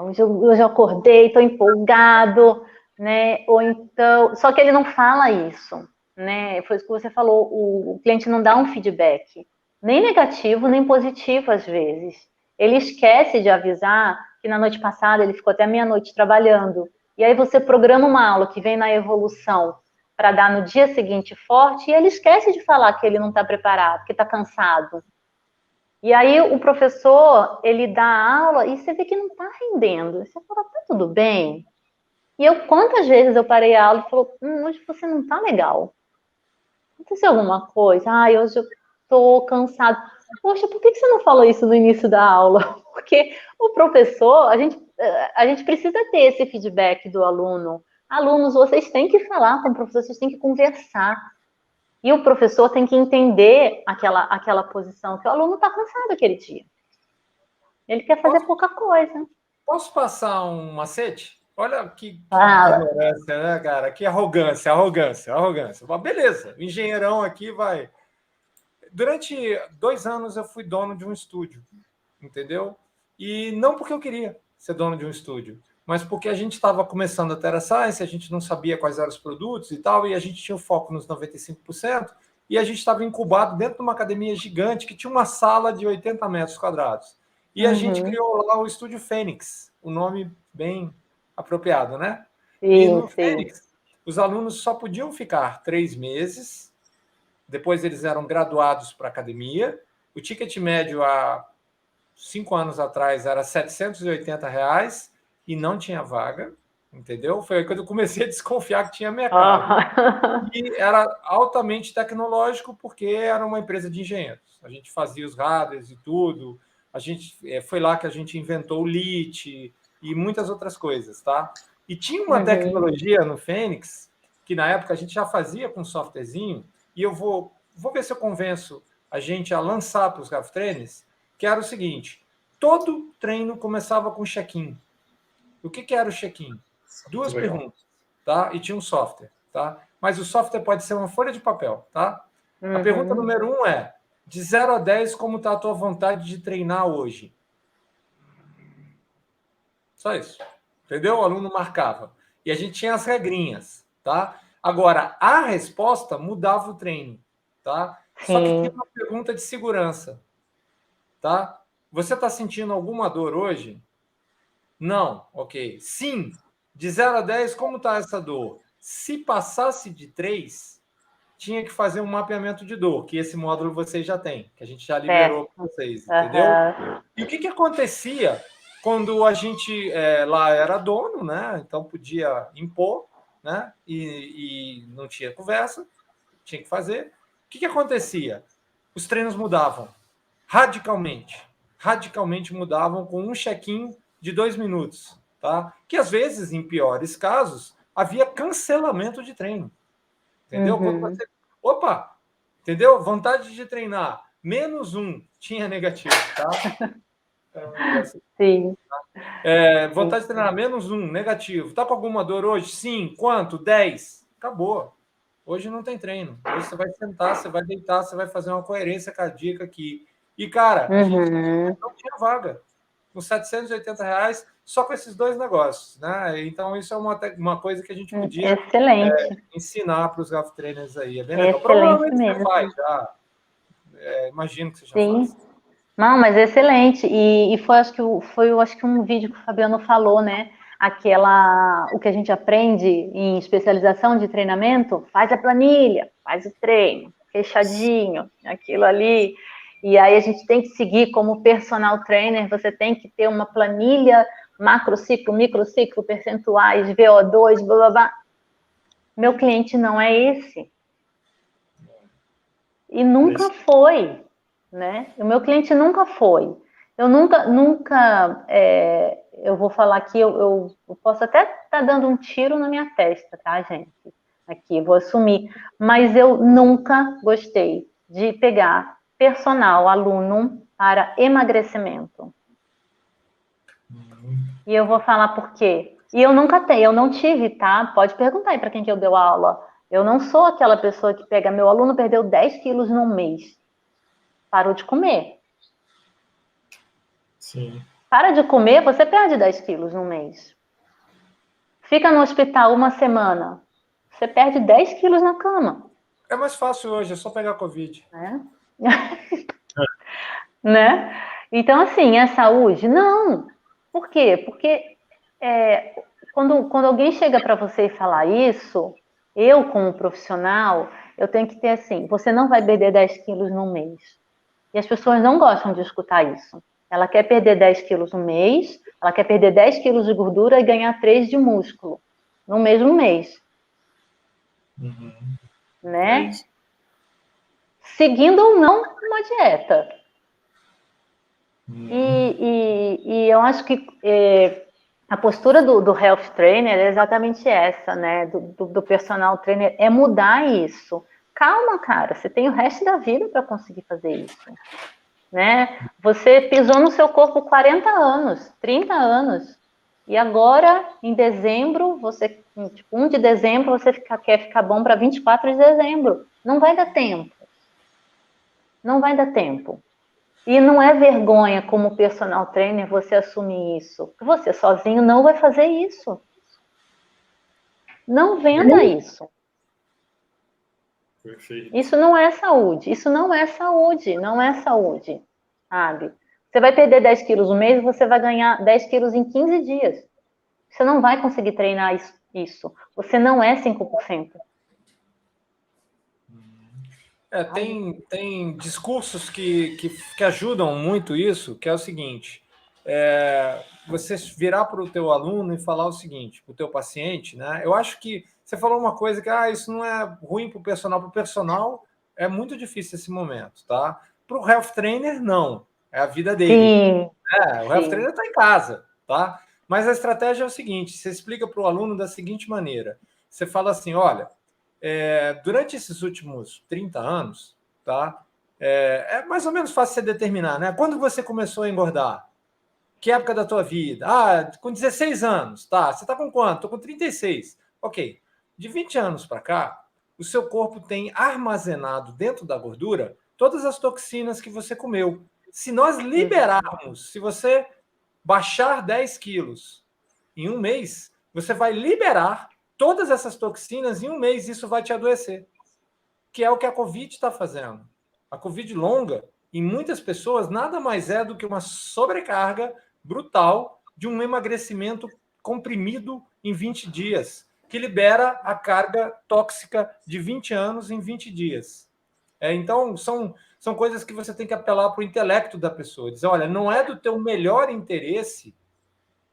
Hoje eu acordei, estou empolgado, né? Ou então, só que ele não fala isso, né? Foi isso que você falou, o cliente não dá um feedback, nem negativo, nem positivo às vezes. Ele esquece de avisar que na noite passada ele ficou até meia-noite trabalhando. E aí você programa uma aula que vem na evolução para dar no dia seguinte forte, e ele esquece de falar que ele não está preparado, que está cansado. E aí o professor, ele dá aula e você vê que não está rendendo. Você fala, tá tudo bem? E quantas vezes eu parei a aula e falou, hoje você não está legal. Aconteceu alguma coisa? Hoje eu estou cansado. Poxa, por que você não falou isso no início da aula? Porque o professor, a gente precisa ter esse feedback do aluno. Alunos, vocês têm que falar com o professor, vocês têm que conversar. E o professor tem que entender aquela posição, que o aluno está cansado aquele dia. Ele quer fazer pouca coisa. Posso passar um macete? Olha que ignorância, né, cara? Que arrogância. Mas beleza, o engenheirão aqui vai... Durante 2 anos eu fui dono de um estúdio, entendeu? E não porque eu queria ser dono de um estúdio, mas porque a gente estava começando a Terra Science, a gente não sabia quais eram os produtos e tal, e a gente tinha o foco nos 95%, e a gente estava incubado dentro de uma academia gigante que tinha uma sala de 80 metros quadrados. E a gente criou lá o Estúdio Fênix, o nome bem apropriado, né? E no Fênix, os alunos só podiam ficar 3 meses, depois eles eram graduados para a academia, o ticket médio há 5 anos atrás era R$780 e não tinha vaga, entendeu? Foi aí quando eu comecei a desconfiar que tinha mercado. E era altamente tecnológico porque era uma empresa de engenheiros. A gente fazia os hardwares e tudo. Foi lá que a gente inventou o LIT e muitas outras coisas, tá? E tinha uma tecnologia no Fênix que na época a gente já fazia com um softwarezinho, e eu vou ver se eu convenço a gente a lançar para os Graph Trainers, que era o seguinte: todo treino começava com check-in. O que era o check-in? 2 perguntas, tá? E tinha um software, tá? Mas o software pode ser uma folha de papel, tá? A pergunta número 1 é: de 0 a 10, como está a tua vontade de treinar hoje? Só isso. Entendeu? O aluno marcava. E a gente tinha as regrinhas, tá? Agora, a resposta mudava o treino, tá? Só que tinha uma pergunta de segurança, tá? Você está sentindo alguma dor hoje? Não, ok. Sim, de 0 a 10, como está essa dor? Se passasse de 3, tinha que fazer um mapeamento de dor, que esse módulo vocês já têm, que a gente já liberou para vocês, entendeu? E o que acontecia quando a gente lá era dono, né? Então podia impor, né? E não tinha conversa, tinha que fazer. O que acontecia? Os treinos mudavam radicalmente mudavam com um check-in de 2 minutos, tá? Que às vezes, em piores casos, havia cancelamento de treino, entendeu? Quando você, opa, entendeu? Vontade de treinar, -1, tinha negativo, tá? Sim. Vontade de treinar, -1, negativo. Tá com alguma dor hoje? Sim. Quanto? 10. Acabou. Hoje não tem treino. Hoje você vai sentar, você vai deitar, você vai fazer uma coerência cardíaca aqui. E, cara, a gente não tinha vaga. Com R$780, só com esses 2 negócios, né? Então, isso é uma coisa que a gente podia ensinar para os Graph Trainers aí. É bem legal. Provavelmente você faz já. Imagino que você já faz. Não, mas excelente. E foi, acho que um vídeo que o Fabiano falou, né? O que a gente aprende em especialização de treinamento, faz a planilha, faz o treino, fechadinho, aquilo ali. E aí a gente tem que seguir como personal trainer, você tem que ter uma planilha, macrociclo, microciclo, percentuais, VO2, blá, blá, blá. Meu cliente não é esse. E nunca foi, né? O meu cliente nunca foi. Eu nunca eu vou falar aqui, eu posso até estar dando um tiro na minha testa, tá, gente? Aqui, vou assumir. Mas eu nunca gostei de pegar personal, aluno, para emagrecimento. E eu vou falar por quê. E eu não tive, tá? Pode perguntar aí para quem que eu deu aula. Eu não sou aquela pessoa que pega, meu aluno perdeu 10 quilos num mês. Parou de comer. Sim. Para de comer, você perde 10 quilos num mês. Fica no hospital uma semana, você perde 10 quilos na cama. É mais fácil hoje, é só pegar Covid. Né? Então, assim, é saúde? Não. Por quê? Porque quando alguém chega para você e falar isso, eu, como profissional, eu tenho que ter assim, você não vai perder 10 quilos num mês. E as pessoas não gostam de escutar isso. Ela quer perder 10 quilos no mês, ela quer perder 10 quilos de gordura e ganhar 3 de músculo no mesmo mês. Né? Seguindo ou não uma dieta. E eu acho que a postura do health trainer é exatamente essa, né? Do personal trainer, é mudar isso. Calma, cara, você tem o resto da vida para conseguir fazer isso. Né? Você pisou no seu corpo 40 anos, 30 anos. E agora, em dezembro, tipo, 1 de dezembro, você quer ficar bom para 24 de dezembro. Não vai dar tempo. Não vai dar tempo. E não é vergonha como personal trainer você assumir isso. Você sozinho não vai fazer isso. Não venda isso. Perfeito. Isso não é saúde. Isso não é saúde. Não é saúde. Sabe? Você vai perder 10 quilos no mês, você vai ganhar 10 quilos em 15 dias. Você não vai conseguir treinar isso. Você não é 5%. Tem discursos que ajudam muito isso, que é o seguinte, você virar para o teu aluno e falar o seguinte, para o teu paciente, né? Eu acho que você falou uma coisa que isso não é ruim para o personal é muito difícil esse momento, tá? Para o health trainer, não. É a vida dele. Sim. O health trainer está em casa, tá? Mas a estratégia é o seguinte, você explica para o aluno da seguinte maneira, você fala assim, olha, durante esses últimos 30 anos, tá? É mais ou menos fácil você determinar, né? Quando você começou a engordar? Que época da tua vida? Com 16 anos, tá? Você tá com quanto? Tô com 36. Ok. De 20 anos para cá, o seu corpo tem armazenado dentro da gordura todas as toxinas que você comeu. Se nós liberarmos, se você baixar 10 quilos em um mês, você vai liberar todas essas toxinas em um mês, isso vai te adoecer. Que é o que a Covid está fazendo. A Covid longa, em muitas pessoas, nada mais é do que uma sobrecarga brutal de um emagrecimento comprimido em 20 dias, que libera a carga tóxica de 20 anos em 20 dias. Então, são coisas que você tem que apelar para o intelecto da pessoa. Dizer, olha, não é do teu melhor interesse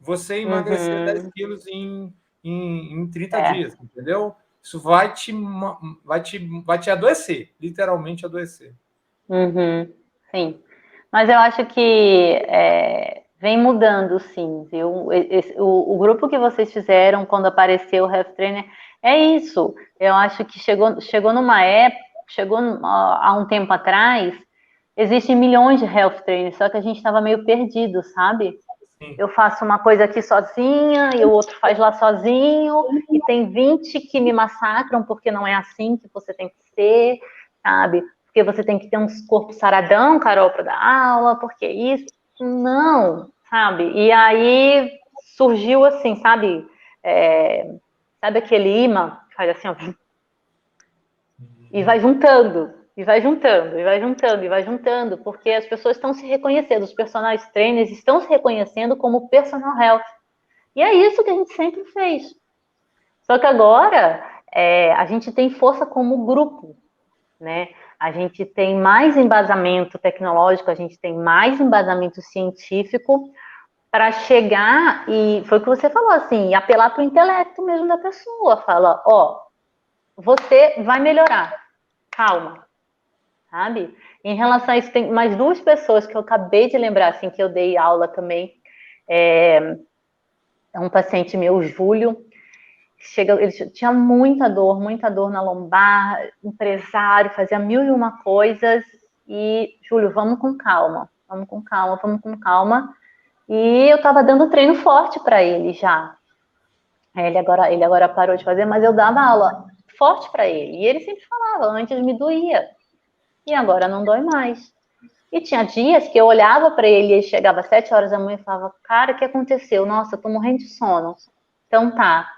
você emagrecer 10 quilos em 30 dias, entendeu? Isso vai te adoecer, literalmente adoecer. Sim. Mas eu acho que vem mudando, sim, viu? O grupo que vocês fizeram quando apareceu o Health Trainer é isso. Eu acho que chegou numa época, chegou há um tempo atrás, existem milhões de Health Trainers, só que a gente estava meio perdido, sabe? Sim. Eu faço uma coisa aqui sozinha e o outro faz lá sozinho, e tem 20 que me massacram porque não é assim que você tem que ser, sabe? Porque você tem que ter um corpo saradão, Carol, para dar aula, porque isso. Não, sabe? E aí surgiu assim, sabe? Sabe aquele imã que faz assim, ó, e vai juntando, e vai juntando, e vai juntando, e vai juntando, porque as pessoas estão se reconhecendo, os personal trainers estão se reconhecendo como personal health. E é isso que a gente sempre fez. Só que agora a gente tem força como grupo, né? A gente tem mais embasamento tecnológico, a gente tem mais embasamento científico para chegar, e foi o que você falou, assim, apelar para o intelecto mesmo da pessoa. Fala, ó, você vai melhorar, calma, sabe? Em relação a isso, tem mais duas pessoas que eu acabei de lembrar, assim, que eu dei aula também. É um paciente meu, Júlio, ele tinha muita dor na lombar, empresário, fazia 1001 coisas, e, Júlio, vamos com calma, vamos com calma, vamos com calma. E eu estava dando treino forte para ele já. Ele agora parou de fazer, mas eu dava aula forte para ele. E ele sempre falava, antes me doía. E agora não dói mais. E tinha dias que eu olhava para ele e ele chegava às 7 horas da manhã e falava, cara, o que aconteceu? Nossa, eu tô morrendo de sono. Então tá,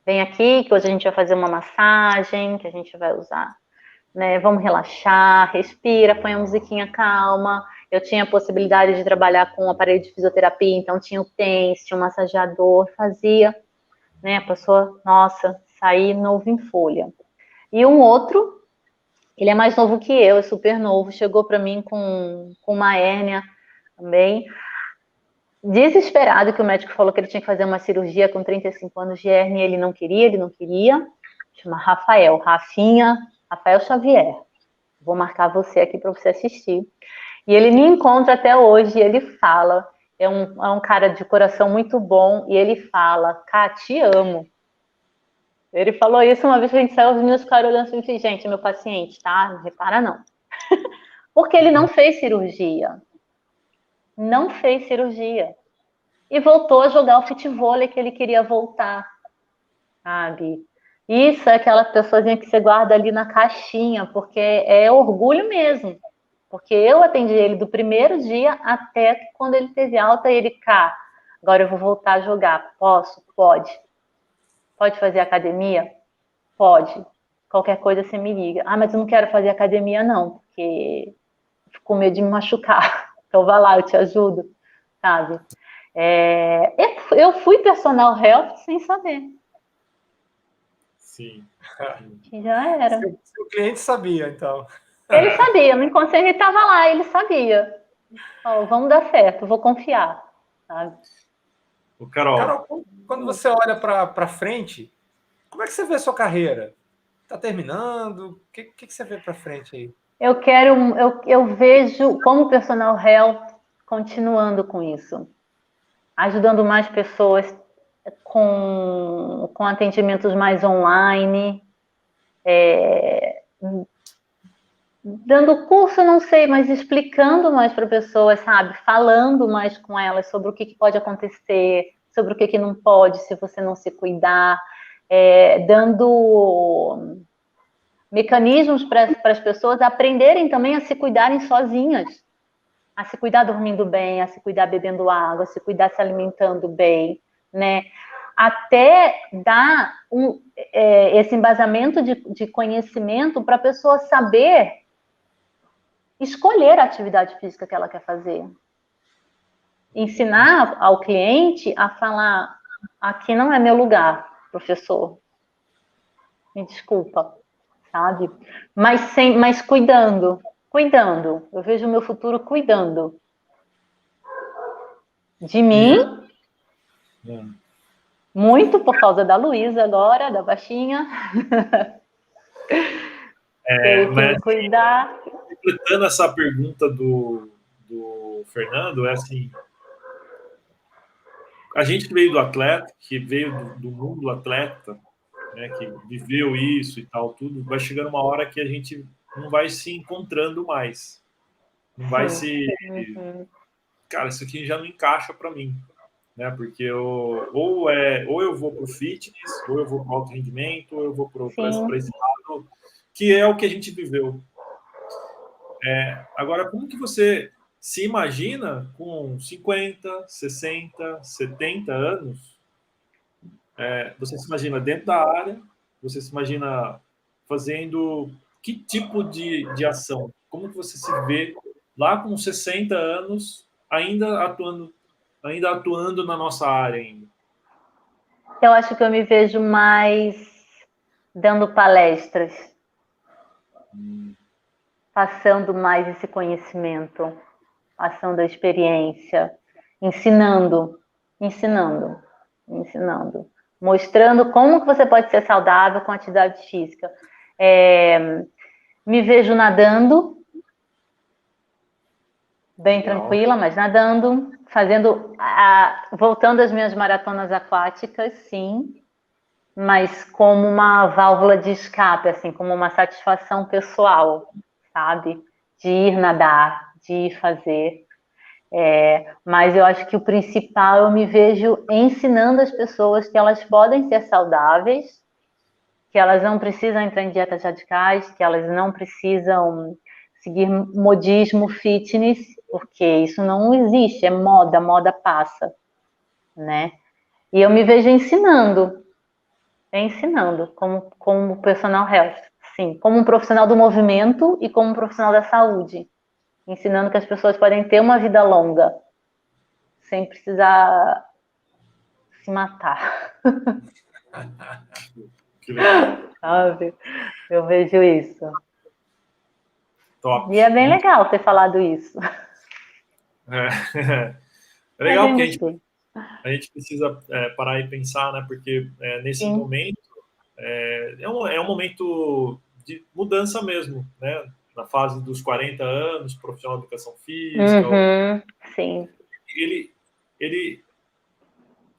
vem aqui que hoje a gente vai fazer uma massagem, que a gente vai usar, né? Vamos relaxar, respira, põe a musiquinha calma. Eu tinha a possibilidade de trabalhar com um aparelho de fisioterapia, então tinha o TENS, tinha o massageador, fazia, né? A pessoa, nossa, saí novo em folha. E um outro, ele é mais novo que eu, é super novo, chegou para mim com uma hérnia também, desesperado, que o médico falou que ele tinha que fazer uma cirurgia com 35 anos de hérnia, ele não queria, chama Rafael Xavier. Vou marcar você aqui para você assistir. E ele me encontra até hoje, e ele fala, é um cara de coração muito bom, e ele fala, Cá, te amo. Ele falou isso uma vez que a gente saiu, os meninos ficaram olhando assim, e gente, é meu paciente, tá? Não repara não. Porque ele não fez cirurgia. Não fez cirurgia. e voltou a jogar o futevôlei que ele queria voltar, sabe? Isso é aquela pessoazinha que você guarda ali na caixinha, porque é orgulho mesmo. Porque eu atendi ele do primeiro dia até quando ele teve alta, ele, cá, agora eu vou voltar a jogar. Posso? Pode. Pode fazer academia? Pode. Qualquer coisa você me liga. Ah, mas eu não quero fazer academia não, porque fico com medo de me machucar. Então vai lá, eu te ajudo, sabe? Eu fui personal health sem saber. Sim. Já era. Seu cliente sabia, então. Ele sabia, no inconsciente ele estava lá, ele sabia. Oh, vamos dar certo, vou confiar, sabe? O Carol, quando você olha para frente, como é que você vê a sua carreira? Está terminando? O que você vê para frente aí? Eu vejo como personal health continuando com isso, ajudando mais pessoas com atendimentos mais online, dando curso, não sei, mas explicando mais para pessoas, sabe? Falando mais com elas sobre o que pode acontecer, sobre o que não pode se você não se cuidar, dando mecanismos para as pessoas aprenderem também a se cuidarem sozinhas, a se cuidar dormindo bem, a se cuidar bebendo água, a se cuidar se alimentando bem, né? Até dar esse embasamento de conhecimento para a pessoa saber escolher a atividade física que ela quer fazer. Ensinar ao cliente a falar, aqui não é meu lugar, professor. Me desculpa, sabe? Mas cuidando. Eu vejo o meu futuro cuidando de mim, muito por causa da Luísa agora, da baixinha. Tem que me cuidar. Completando essa pergunta do Fernando, é assim, a gente que veio do atleta, que veio do mundo do atleta, né, que viveu isso e tal, tudo, vai chegando uma hora que a gente não vai se encontrando mais. Não vai se... Cara, isso aqui já não encaixa para mim. Né? Porque ou eu vou para o fitness, ou eu vou para o alto rendimento, ou eu vou para esse lado, que é o que a gente viveu. Agora, como que você se imagina com 50, 60, 70 anos? Você se imagina dentro da área? Você se imagina fazendo que tipo de ação? Como que você se vê lá com 60 anos ainda atuando na nossa área ainda? Eu acho que eu me vejo mais dando palestras, passando mais esse conhecimento, passando a experiência, ensinando, mostrando como que você pode ser saudável com atividade física. Me vejo nadando, bem tranquila, mas nadando, voltando às minhas maratonas aquáticas, sim, mas como uma válvula de escape, assim, como uma satisfação pessoal, sabe? De ir nadar, de ir fazer. Mas eu acho que o principal, eu me vejo ensinando as pessoas que elas podem ser saudáveis, que elas não precisam entrar em dietas radicais, que elas não precisam seguir modismo fitness, porque isso não existe, é moda, moda passa, né? E eu me vejo ensinando como personal health, sim, como um profissional do movimento e como um profissional da saúde, ensinando que as pessoas podem ter uma vida longa, sem precisar se matar. Que legal. Sabe? Eu vejo isso. Top. E é bem legal ter falado isso. É legal porque a gente precisa parar e pensar, né? Porque nesse momento é um momento de mudança mesmo, né? Na fase dos 40 anos, profissional de educação física. Sim. Ele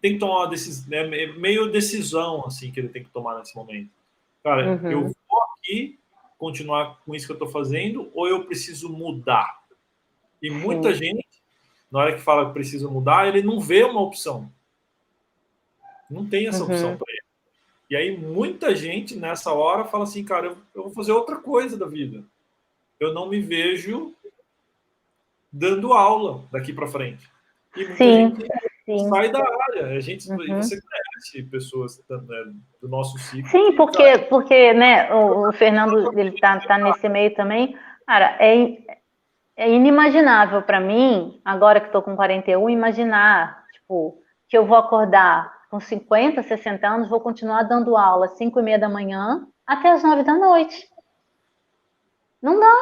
tem que tomar uma decisão, né? Meio decisão assim que ele tem que tomar nesse momento. Cara, eu vou aqui continuar com isso que eu estou fazendo ou eu preciso mudar? E muita gente na hora que fala que precisa mudar, ele não vê uma opção. Não tem essa opção para ele. E aí muita gente nessa hora fala assim, cara, eu vou fazer outra coisa da vida. Eu não me vejo dando aula daqui para frente. E muita gente sai da área. A gente, você conhece pessoas, né, do nosso ciclo. Sim, porque né, o Fernando ele tá nesse meio também. Cara, é inimaginável para mim, agora que estou com 41, imaginar, tipo, que eu vou acordar com 50, 60 anos, vou continuar dando aula às 5h30 da manhã até às 9 da noite. Não dá.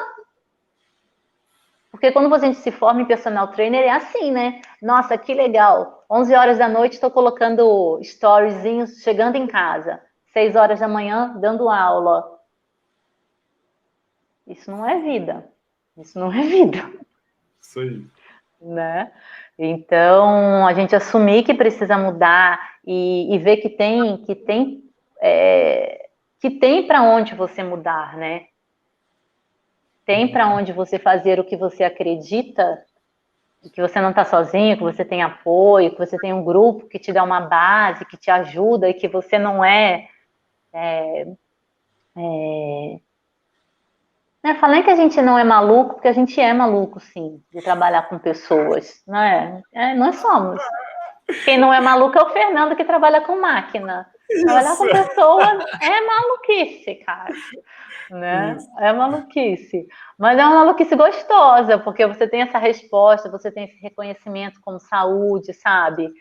Porque quando a gente se forma em personal trainer, é assim, né? Nossa, que legal. 11 horas da noite, estou colocando storyzinhos, chegando em casa. 6 horas da manhã, dando aula. Isso não é vida. Isso não é vida. Isso aí. Né? Então, a gente assumir que precisa mudar e ver que tem para onde você mudar, né? Tem para onde você fazer o que você acredita, que você não está sozinho, que você tem apoio, que você tem um grupo que te dá uma base, que te ajuda e que você não falando que a gente não é maluco, porque a gente é maluco, sim, de trabalhar com pessoas, não é? Nós somos. Quem não é maluco é o Fernando, que trabalha com máquina. Trabalhar com pessoas é maluquice, cara. Né? É maluquice. Mas é uma maluquice gostosa, porque você tem essa resposta, você tem esse reconhecimento como saúde, sabe?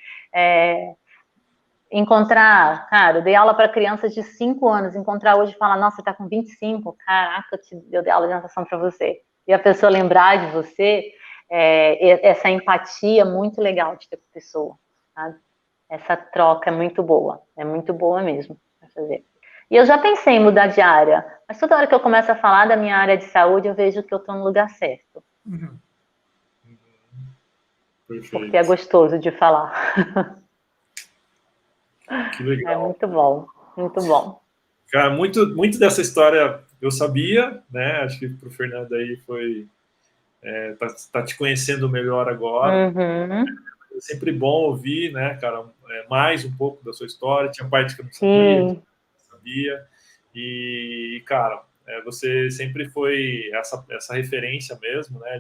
Encontrar, cara, eu dei aula para crianças de 5 anos, encontrar hoje e falar, nossa, você tá com 25, caraca, eu dei aula de natação para você. E a pessoa lembrar de você, essa empatia muito legal de ter com a pessoa, sabe? Essa troca é muito boa mesmo para fazer. E eu já pensei em mudar de área, mas toda hora que eu começo a falar da minha área de saúde, eu vejo que eu estou no lugar certo. Perfeito. Porque é gostoso de falar. Que legal. É muito bom, muito bom. Cara, muito dessa história eu sabia, né? Acho que para o Fernando aí foi... tá te conhecendo melhor agora. É sempre bom ouvir, né, cara, mais um pouco da sua história. Tinha parte que eu não sabia. E cara, você sempre foi essa referência mesmo, né,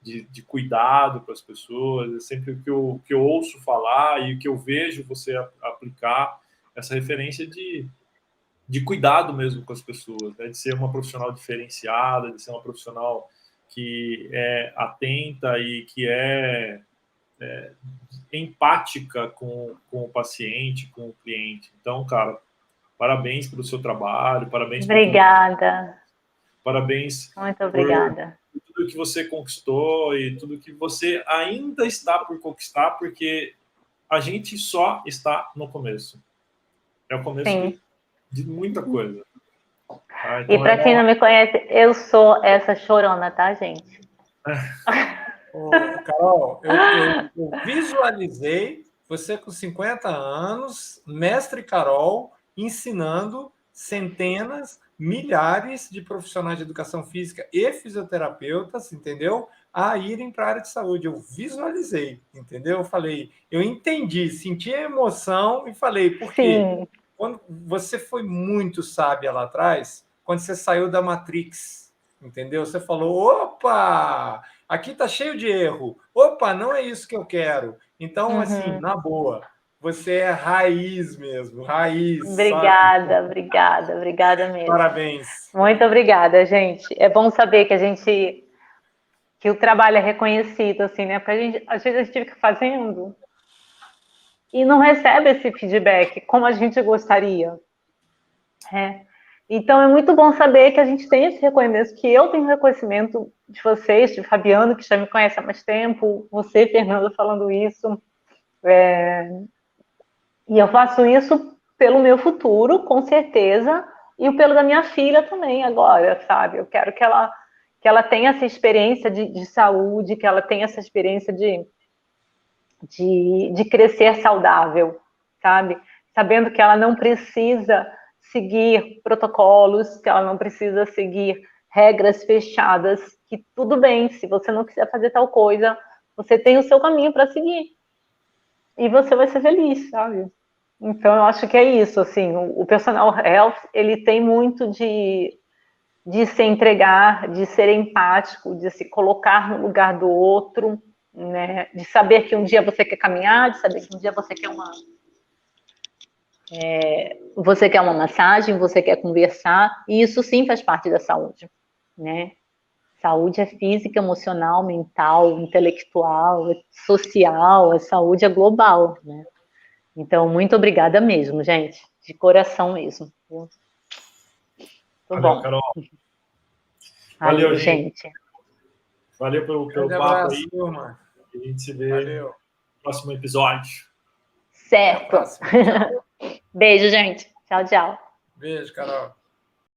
de cuidado para as pessoas. É sempre o que eu ouço falar e o que eu vejo você aplicar, essa referência de cuidado mesmo com as pessoas, né, de ser uma profissional diferenciada, de ser uma profissional que é atenta e que é empática com o paciente, com o cliente. Então, cara, parabéns pelo seu trabalho, parabéns Obrigada. Parabéns. Muito obrigada. Por tudo que você conquistou e tudo que você ainda está por conquistar, porque a gente só está no começo. É o começo de muita coisa. Tá? Então, e para quem não me conhece, eu sou essa chorona, tá, gente? Carol, eu visualizei você com 50 anos, mestre Carol, ensinando centenas, milhares de profissionais de educação física e fisioterapeutas, entendeu? A irem para a área de saúde. Eu visualizei, entendeu? Eu falei, eu entendi, senti a emoção e falei, por quê? Quando você foi muito sábia lá atrás, quando você saiu da Matrix, entendeu? Você falou, opa, aqui tá cheio de erro. Opa, não é isso que eu quero. Então, assim, na boa, você é raiz mesmo, raiz. Obrigada, sabe? obrigada mesmo. Parabéns. Muito obrigada, gente. É bom saber que o trabalho é reconhecido, assim, né? Porque às vezes a gente fica fazendo e não recebe esse feedback como a gente gostaria. Então, é muito bom saber que a gente tem esse reconhecimento, que eu tenho reconhecimento de vocês, de Fabiano, que já me conhece há mais tempo, você, Fernanda, falando isso. E eu faço isso pelo meu futuro, com certeza, e pelo da minha filha também agora, sabe? Eu quero que ela tenha essa experiência de saúde, que ela tenha essa experiência de crescer saudável, sabe? Sabendo que ela não precisa seguir protocolos, que ela não precisa seguir regras fechadas, que tudo bem, se você não quiser fazer tal coisa, você tem o seu caminho para seguir. E você vai ser feliz, sabe? Então, eu acho que é isso, assim, o personal health, ele tem muito de se entregar, de ser empático, de se colocar no lugar do outro, né? De saber que um dia você quer caminhar, de saber que um dia você quer uma massagem, você quer conversar, e isso sim faz parte da saúde, né? Saúde é física, emocional, mental, intelectual, social, a saúde é global, né? Então, muito obrigada mesmo, gente, de coração mesmo. Viu? Valeu, Bom. Carol. Valeu, gente. Valeu pelo papo abraço, aí. turma. A gente se vê no próximo episódio. Certo. Até a próxima. Tchau. Beijo, gente. Tchau, tchau. Beijo, Carol.